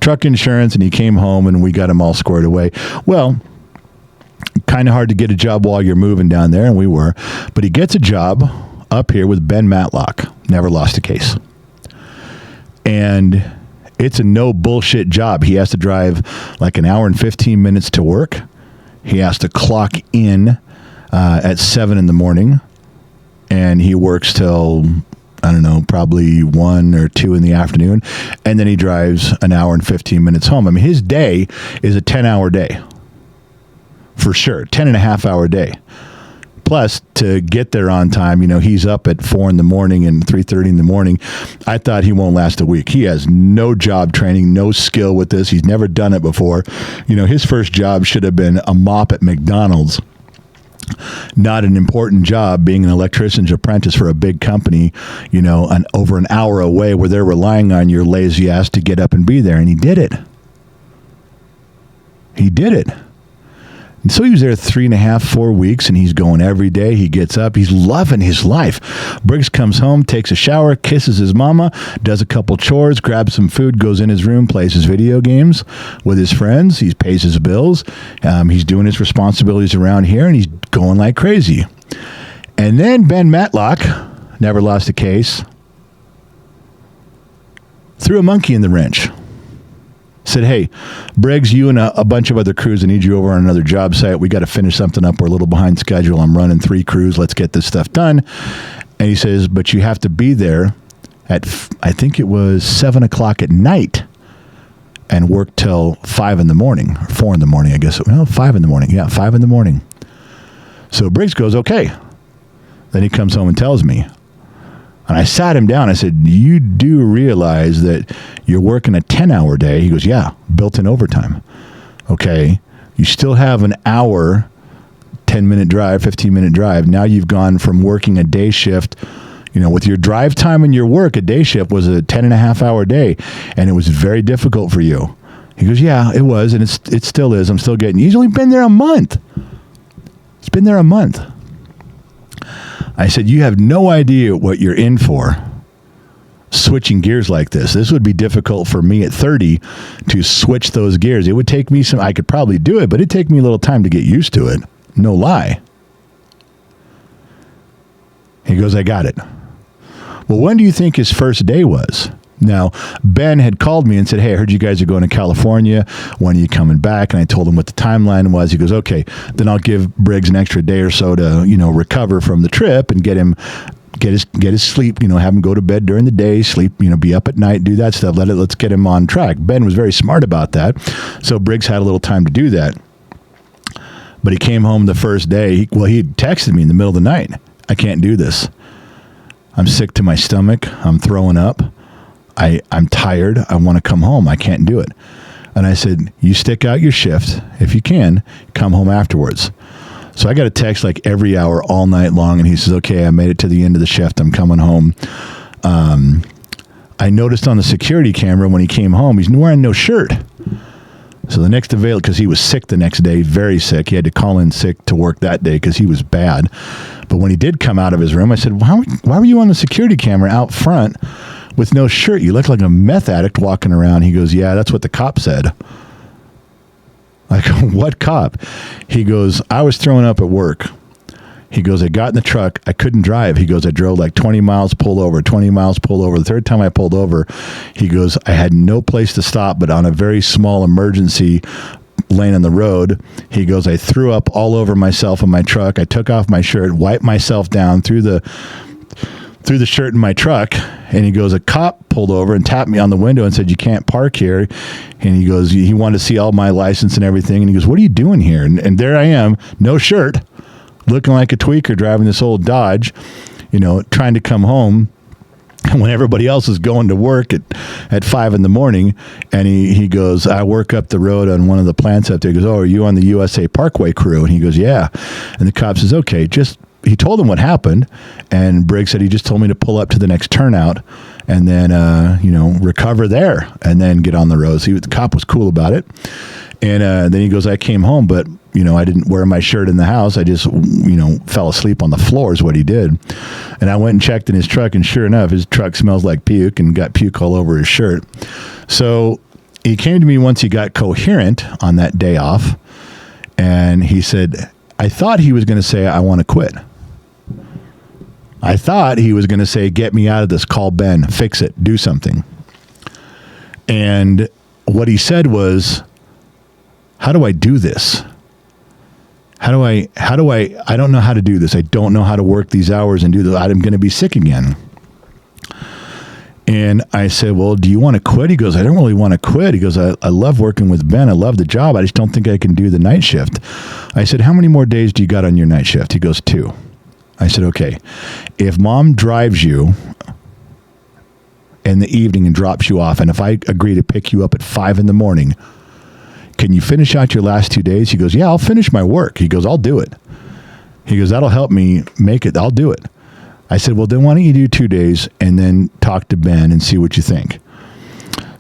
truck insurance. And he came home and we got him all squared away. Well, kind of hard to get a job while you're moving down there, and we were. But he gets a job up here with Ben Matlock. Never lost a case. And it's a no bullshit job. He has to drive like an hour and 15 minutes to work. He has to clock in at 7 in the morning, and he works till, I don't know, probably 1 or 2 in the afternoon, and then he drives an hour and 15 minutes home. I mean, his day is a 10-hour day. For sure. 10.5-hour day. Plus, to get there on time, he's up at 4 in the morning and 3:30 in the morning. I thought he won't last a week. He has no job training, no skill with this. He's never done it before. His first job should have been a mop at McDonald's. Not an important job, being an electrician's apprentice for a big company, over an hour away, where they're relying on your lazy ass to get up and be there. And he did it. And so he was there 3.5, 4 weeks, and he's going every day. He gets up. He's loving his life. Briggs comes home, takes a shower, kisses his mama, does a couple chores, grabs some food, goes in his room, plays his video games with his friends. He pays his bills. He's doing his responsibilities around here, and he's going like crazy. And then Ben Matlock, never lost a case, threw a monkey in the wrench. Said, hey, Briggs, you and a bunch of other crews, I need you over on another job site. We got to finish something up. We're a little behind schedule. I'm running 3 crews. Let's get this stuff done. And he says, but you have to be there at, I think it was 7 o'clock at night, and work till 5 in the morning, or 4 in the morning, I guess. Well, 5 in the morning. Yeah, 5 in the morning. So Briggs goes, okay. Then he comes home and tells me. And I sat him down. I said, you do realize that you're working a 10-hour day? He goes, yeah, built-in overtime. Okay. You still have an hour, 10-minute drive, 15-minute drive. Now you've gone from working a day shift, with your drive time and your work, a day shift was a 10.5-hour day. And it was very difficult for you. He goes, yeah, it was. And it still is. I'm still getting, he's only been there a month. It's been there a month. I said, you have no idea what you're in for. switching gears like this. This would be difficult for me at 30 to switch those gears. It would take me I could probably do it, but it'd take me a little time to get used to it. No lie. He goes, I got it. Well, when do you think his first day was? Now, Ben had called me and said, hey, I heard you guys are going to California. When are you coming back? And I told him what the timeline was. He goes, okay, then I'll give Briggs an extra day or so to, recover from the trip and get his sleep, have him go to bed during the day, sleep, be up at night, do that stuff. Let's get him on track. Ben was very smart about that. So Briggs had a little time to do that. But he came home the first day. He texted me in the middle of the night. I can't do this. I'm sick to my stomach. I'm throwing up. I'm tired. I want to come home. I can't do it. And I said, you stick out your shift. If you can, come home afterwards. So I got a text like every hour all night long, and he says, okay, I made it to the end of the shift. I'm coming home. I noticed on the security camera when he came home, he's wearing no shirt. So the next available, because he was sick the next day, very sick. He had to call in sick to work that day because he was bad. But when he did come out of his room, I said, why were you on the security camera out front with no shirt? You look like a meth addict walking around. He goes, yeah, that's what the cop said. Like, what cop? He goes, I was throwing up at work. He goes, I got in the truck. I couldn't drive. He goes, I drove like 20 miles, pulled over, 20 miles, pulled over. The third time I pulled over, he goes, I had no place to stop, but on a very small emergency lane on the road. He goes, I threw up all over myself in my truck. I took off my shirt, wiped myself down through the shirt in my truck. And he goes, a cop pulled over and tapped me on the window and said, you can't park here. And he goes, he wanted to see all my license and everything. And he goes, what are you doing here? And there I am, no shirt, looking like a tweaker driving this old Dodge, trying to come home. And when everybody else is going to work at 5 a.m, and he goes, I work up the road on one of the plants up there. He goes, oh, are you on the USA Parkway crew? And he goes, yeah. And the cop says, okay, he told him what happened. And Briggs said, he just told me to pull up to the next turnout and then, recover there and then get on the road. So the cop was cool about it. And then he goes, I came home, but, I didn't wear my shirt in the house. I just, fell asleep on the floor is what he did. And I went and checked in his truck, and sure enough, his truck smells like puke and got puke all over his shirt. So he came to me once he got coherent on that day off, and he said, I thought he was going to say, I want to quit. I thought he was going to say, get me out of this, call Ben, fix it, do something. And what he said was, how do I do this? I don't know how to do this. I don't know how to work these hours and do this. I'm going to be sick again. And I said, well, do you want to quit? He goes, I don't really want to quit. He goes, I love working with Ben. I love the job. I just don't think I can do the night shift. I said, how many more days do you got on your night shift? He goes, 2. I said, okay, if mom drives you in the evening and drops you off, and if I agree to pick you up at 5 a.m, can you finish out your last 2 days? He goes, yeah, I'll finish my work. He goes, I'll do it. He goes, that'll help me make it. I'll do it. I said, well, then why don't you do 2 days and then talk to Ben and see what you think?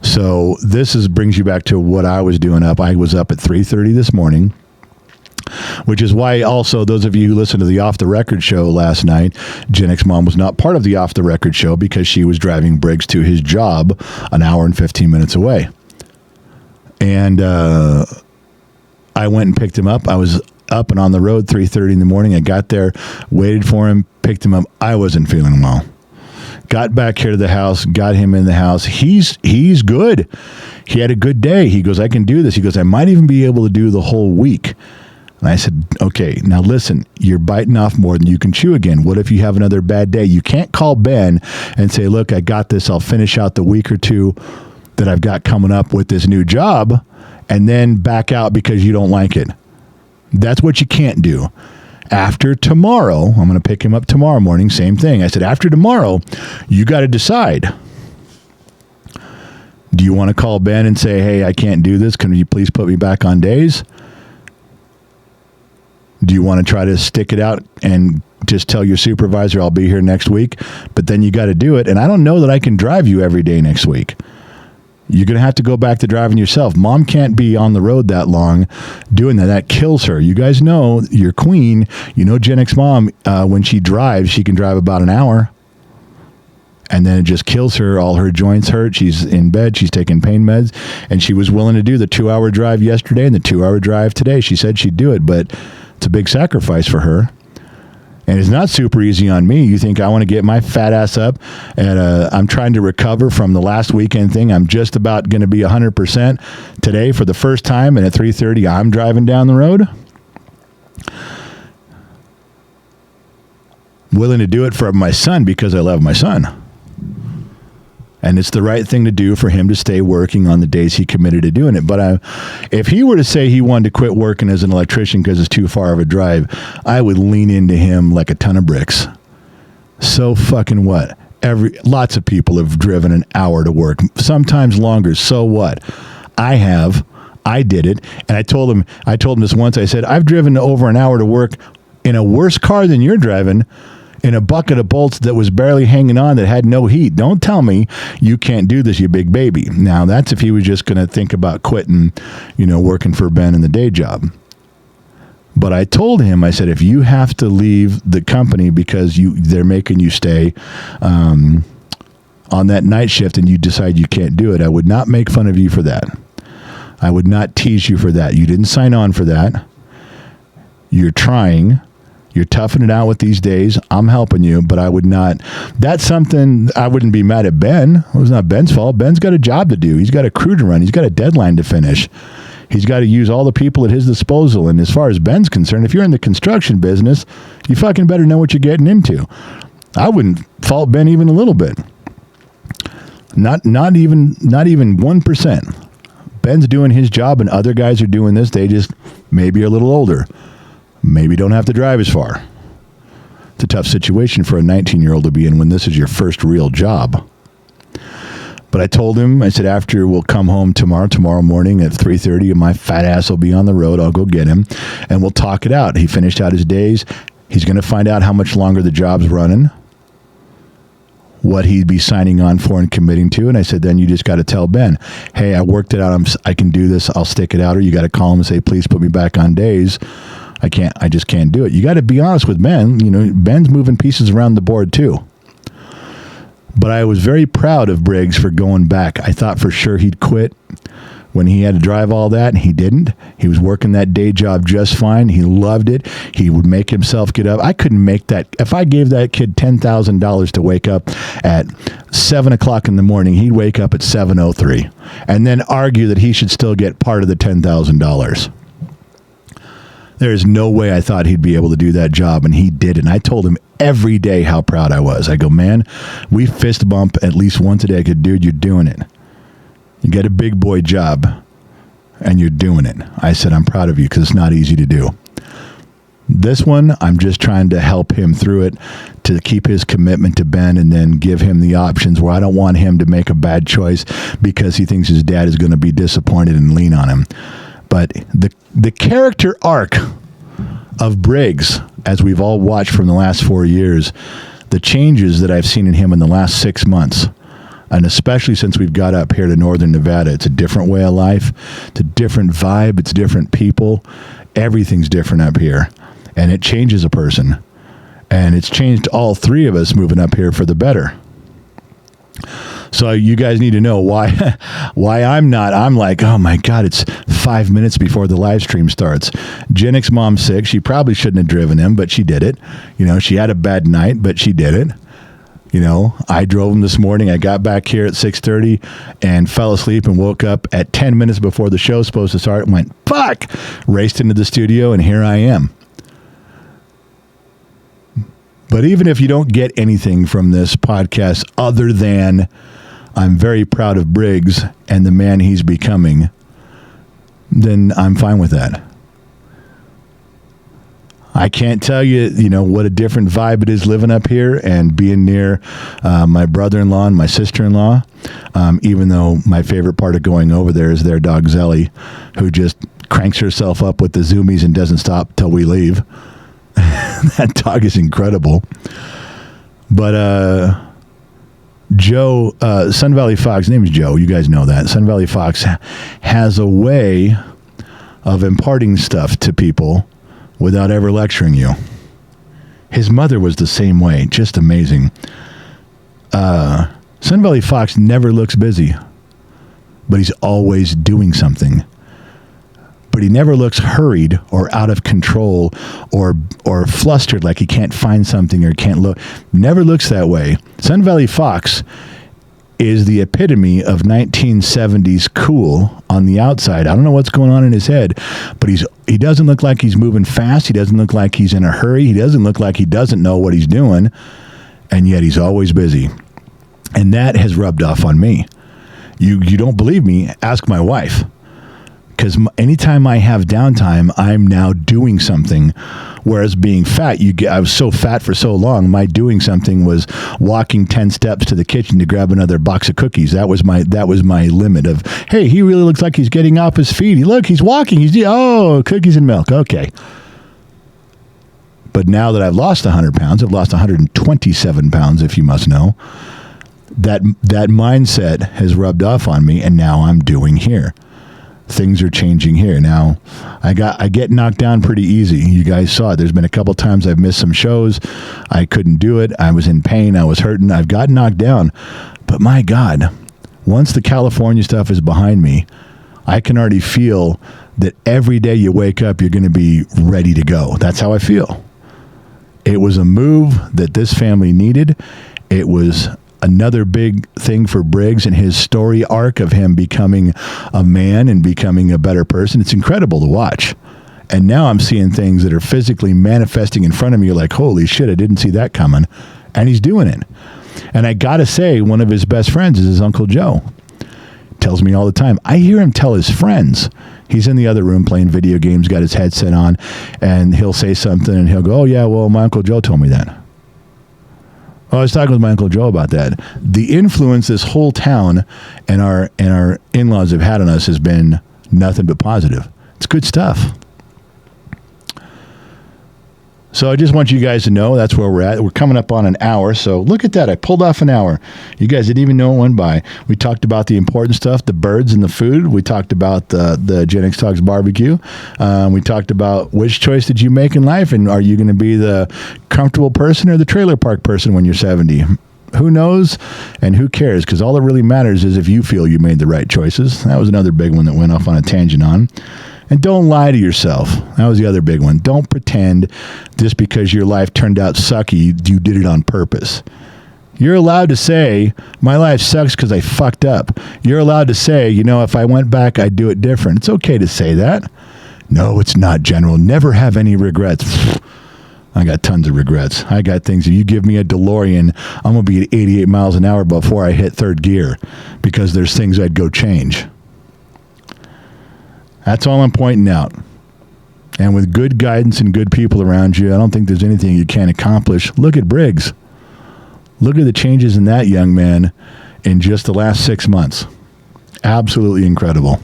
So this brings you back to what I was doing up. I was up at 3:30 this morning, which is why also those of you who listened to the Off the Record show last night, Gen X Mom was not part of the Off the Record show because she was driving Briggs to his job an hour and 15 minutes away. And I went and picked him up. I was up and on the road 3:30 in the morning. I got there, waited for him, picked him up. I wasn't feeling well. Got back here to the house, got him in the house. He's good. He had a good day. He goes, I can do this. He goes, I might even be able to do the whole week. And I said, okay, now listen, you're biting off more than you can chew again. What if you have another bad day? You can't call Ben and say, look, I got this. I'll finish out the week or two that I've got coming up with this new job and then back out because you don't like it. That's what you can't do. After tomorrow, I'm going to pick him up tomorrow morning, same thing. I said, after tomorrow, you got to decide. Do you want to call Ben and say, hey, I can't do this. Can you please put me back on days? Do you want to try to stick it out and just tell your supervisor I'll be here next week? But then you got to do it. And I don't know that I can drive you every day next week. You're going to have to go back to driving yourself. Mom can't be on the road that long doing that. That kills her. You guys know your queen. You know Gen X Mom, when she drives, she can drive about an hour. And then it just kills her. All her joints hurt. She's in bed. She's taking pain meds. And she was willing to do the 2-hour drive yesterday and the 2-hour drive today. She said she'd do it, but it's a big sacrifice for her. And it's not super easy on me. You think I want to get my fat ass up, and I'm trying to recover from the last weekend thing. I'm just about going to be 100% today for the first time, and at 3:30 I'm driving down the road. Willing to do it for my son because I love my son. And it's the right thing to do for him to stay working on the days he committed to doing it. But if he were to say he wanted to quit working as an electrician because it's too far of a drive, I would lean into him like a ton of bricks. So fucking what? Lots of people have driven an hour to work, sometimes longer. So what? I have. I did it. And I told him this once. I said, I've driven over an hour to work in a worse car than you're driving, in a bucket of bolts that was barely hanging on, that had no heat. Don't tell me you can't do this, you big baby. Now, that's if he was just going to think about quitting, working for Ben in the day job. But I told him, I said, if you have to leave the company because they're making you stay on that night shift and you decide you can't do it, I would not make fun of you for that. I would not tease you for that. You didn't sign on for that. You're trying. You're toughing it out with these days. I'm helping you, but I would not. That's something I wouldn't be mad at Ben. It was not Ben's fault. Ben's got a job to do. He's got a crew to run. He's got a deadline to finish. He's got to use all the people at his disposal. And as far as Ben's concerned, if you're in the construction business, you fucking better know what you're getting into. I wouldn't fault Ben even a little bit. Not even 1%. Ben's doing his job and other guys are doing this. They just maybe are a little older. Maybe don't have to drive as far. It's a tough situation for a 19-year-old to be in when this is your first real job. But I told him, I said, after we'll come home tomorrow morning at 3:30, and my fat ass will be on the road. I'll go get him, and we'll talk it out. He finished out his days. He's going to find out how much longer the job's running, what he'd be signing on for and committing to. And I said, then you just got to tell Ben, hey, I worked it out. I can do this. I'll stick it out. Or you got to call him and say, please put me back on days. I just can't do it. You got to be honest with Ben. Ben's moving pieces around the board too. But I was very proud of Briggs for going back. I thought for sure he'd quit when he had to drive all that, and he didn't. He was working that day job just fine. He loved it. He would make himself get up. I couldn't make that. If I gave that kid $10,000 to wake up at 7 o'clock in the morning, he'd wake up at 7:03 and then argue that he should still get part of the $10,000. There's no way I thought he'd be able to do that job, and he did. And I told him every day how proud I was. I go, man, we fist bump at least once a day. I go, dude, you're doing it. You get a big boy job, and you're doing it. I said, I'm proud of you because it's not easy to do. This one, I'm just trying to help him through it to keep his commitment to Ben and then give him the options where I don't want him to make a bad choice because he thinks his dad is going to be disappointed and lean on him. But the character arc of Briggs, as we've all watched from the last 4 years, the changes that I've seen in him in the last 6 months, and especially since we've got up here to Northern Nevada, it's a different way of life. It's a different vibe. It's different people. Everything's different up here. And it changes a person. And it's changed all three of us moving up here for the better. So you guys need to know why I'm like, oh my God, it's 5 minutes before the live stream starts. Jennick's mom's sick. She probably shouldn't have driven him, but she did it. She had a bad night, but she did it. I drove him this morning. I got back here at 6:30 and fell asleep and woke up at 10 minutes before the show's supposed to start and went, fuck, raced into the studio, and here I am. But even if you don't get anything from this podcast other than I'm very proud of Briggs and the man he's becoming, then I'm fine with that. I can't tell you, what a different vibe it is living up here and being near my brother-in-law and my sister-in-law, even though my favorite part of going over there is their dog Zelly, who just cranks herself up with the zoomies and doesn't stop till we leave. That dog is incredible. But Joe, Sun Valley Fox, his name is Joe. You guys know that. Sun Valley Fox has a way of imparting stuff to people without ever lecturing you. His mother was the same way. Just amazing. Sun Valley Fox never looks busy, but he's always doing something. But he never looks hurried or out of control or flustered like he can't find something or can't look. Never looks that way. Sun Valley Fox is the epitome of 1970s cool on the outside. I don't know what's going on in his head, but he doesn't look like he's moving fast. He doesn't look like he's in a hurry. He doesn't look like he doesn't know what he's doing, and yet he's always busy. And that has rubbed off on me. You don't believe me? Ask my wife. Because anytime I have downtime, I'm now doing something. Whereas being fat, I was so fat for so long, my doing something was walking 10 steps to the kitchen to grab another box of cookies. That was my limit of, hey, he really looks like he's getting off his feet. Look, he's walking. Cookies and milk. Okay. But now that I've lost 100 pounds, I've lost 127 pounds, if you must know, that mindset has rubbed off on me, and now I'm doing here. Things are changing here. Now, I get knocked down pretty easy. You guys saw it. There's been a couple times I've missed some shows. I couldn't do it. I was in pain. I was hurting. I've gotten knocked down. But my God, once the California stuff is behind me, I can already feel that every day you wake up, you're going to be ready to go. That's how I feel. It was a move that this family needed. It was another big thing for Briggs and his story arc of him becoming a man and becoming a better person. It's incredible to watch. And now I'm seeing things that are physically manifesting in front of me like, holy shit, I didn't see that coming. And he's doing it. And I got to say, one of his best friends is his Uncle Joe. Tells me all the time. I hear him tell his friends. He's in the other room playing video games, got his headset on, and he'll say something and he'll go, oh yeah, well, my Uncle Joe told me that. I was talking with my Uncle Joe about that. The influence this whole town and our in-laws have had on us has been nothing but positive. It's good stuff. So I just want you guys to know that's where we're at. We're coming up on an hour, so look at that. I pulled off an hour. You guys didn't even know it went by. We talked about the important stuff, the birds and the food. We talked about the Gen X Talks barbecue. We talked about which choice did you make in life, and are you going to be the comfortable person or the trailer park person when you're 70? Who knows and who cares? Because all that really matters is if you feel you made the right choices. That was another big one that went off on a tangent on. And don't lie to yourself. That was the other big one. Don't pretend just because your life turned out sucky, you did it on purpose. You're allowed to say, my life sucks because I fucked up. You're allowed to say, if I went back, I'd do it different. It's okay to say that. No, it's not, General. Never have any regrets. I got tons of regrets. I got things. If you give me a DeLorean, I'm going to be at 88 miles an hour before I hit third gear because there's things I'd go change. That's all I'm pointing out. And with good guidance and good people around you, I don't think there's anything you can't accomplish. Look at Briggs. Look at the changes in that young man in just the last 6 months. Absolutely incredible.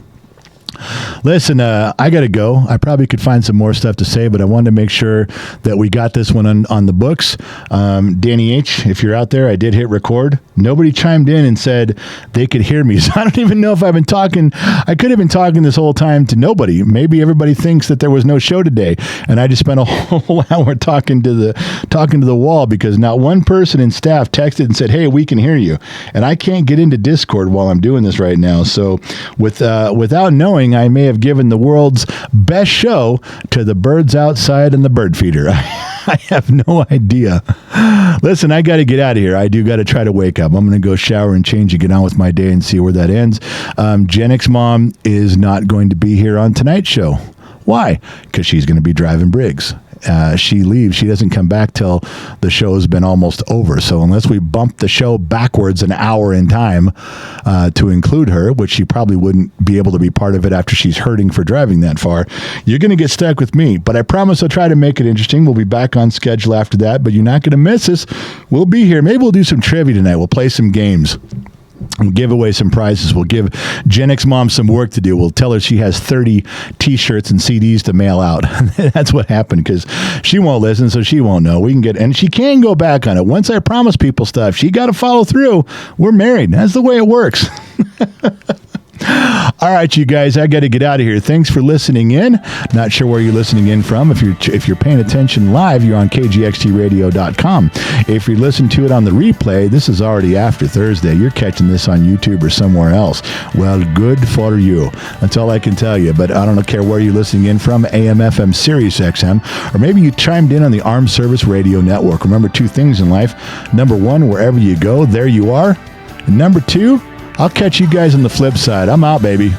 Listen, I got to go. I probably could find some more stuff to say, but I wanted to make sure that we got this one on the books. Danny H., if you're out there, I did hit record. Nobody chimed in and said they could hear me, so I don't even know if I've been talking. I could have been talking this whole time to nobody. Maybe everybody thinks that there was no show today, and I just spent a whole hour talking to the wall because not one person in staff texted and said, hey, we can hear you. And I can't get into Discord while I'm doing this right now. So without knowing, I may have given the world's best show to the birds outside and the bird feeder. I have no idea. Listen, I got to get out of here. I do got to try to wake up. I'm going to go shower and change and get on with my day and see where that ends. Gen X Mom is not going to be here on tonight's show. Why? Because she's going to be driving Briggs. She leaves. She doesn't come back till the show's been almost over. So unless we bump the show backwards an hour in time to include her, which she probably wouldn't be able to be part of it after she's hurting for driving that far, you're going to get stuck with me. But I promise I'll try to make it interesting. We'll be back on schedule after that, but you're not going to miss us. We'll be here. Maybe we'll do some trivia tonight. We'll play some games. We'll give away some prizes. We'll give Gen X Mom some work to do. We'll tell her she has 30 T-shirts and CDs to mail out. That's what happened because she won't listen, so she won't know. We can get, and she can go back on it. Once I promise people stuff, she got to follow through. We're married. That's the way it works. All right, you guys, I got to get out of here. Thanks for listening in. Not sure where you're listening in from. If you're paying attention live, you're on kgxtradio.com. If you listen to it on the replay, this is already after Thursday. You're catching this on YouTube or somewhere else. Well, good for you. That's all I can tell you. But I don't care where you're listening in from, AM, FM, Sirius XM, or maybe you chimed in on the Armed Service Radio Network. Remember two things in life. Number one, wherever you go, there you are. And number two, I'll catch you guys on the flip side. I'm out, baby.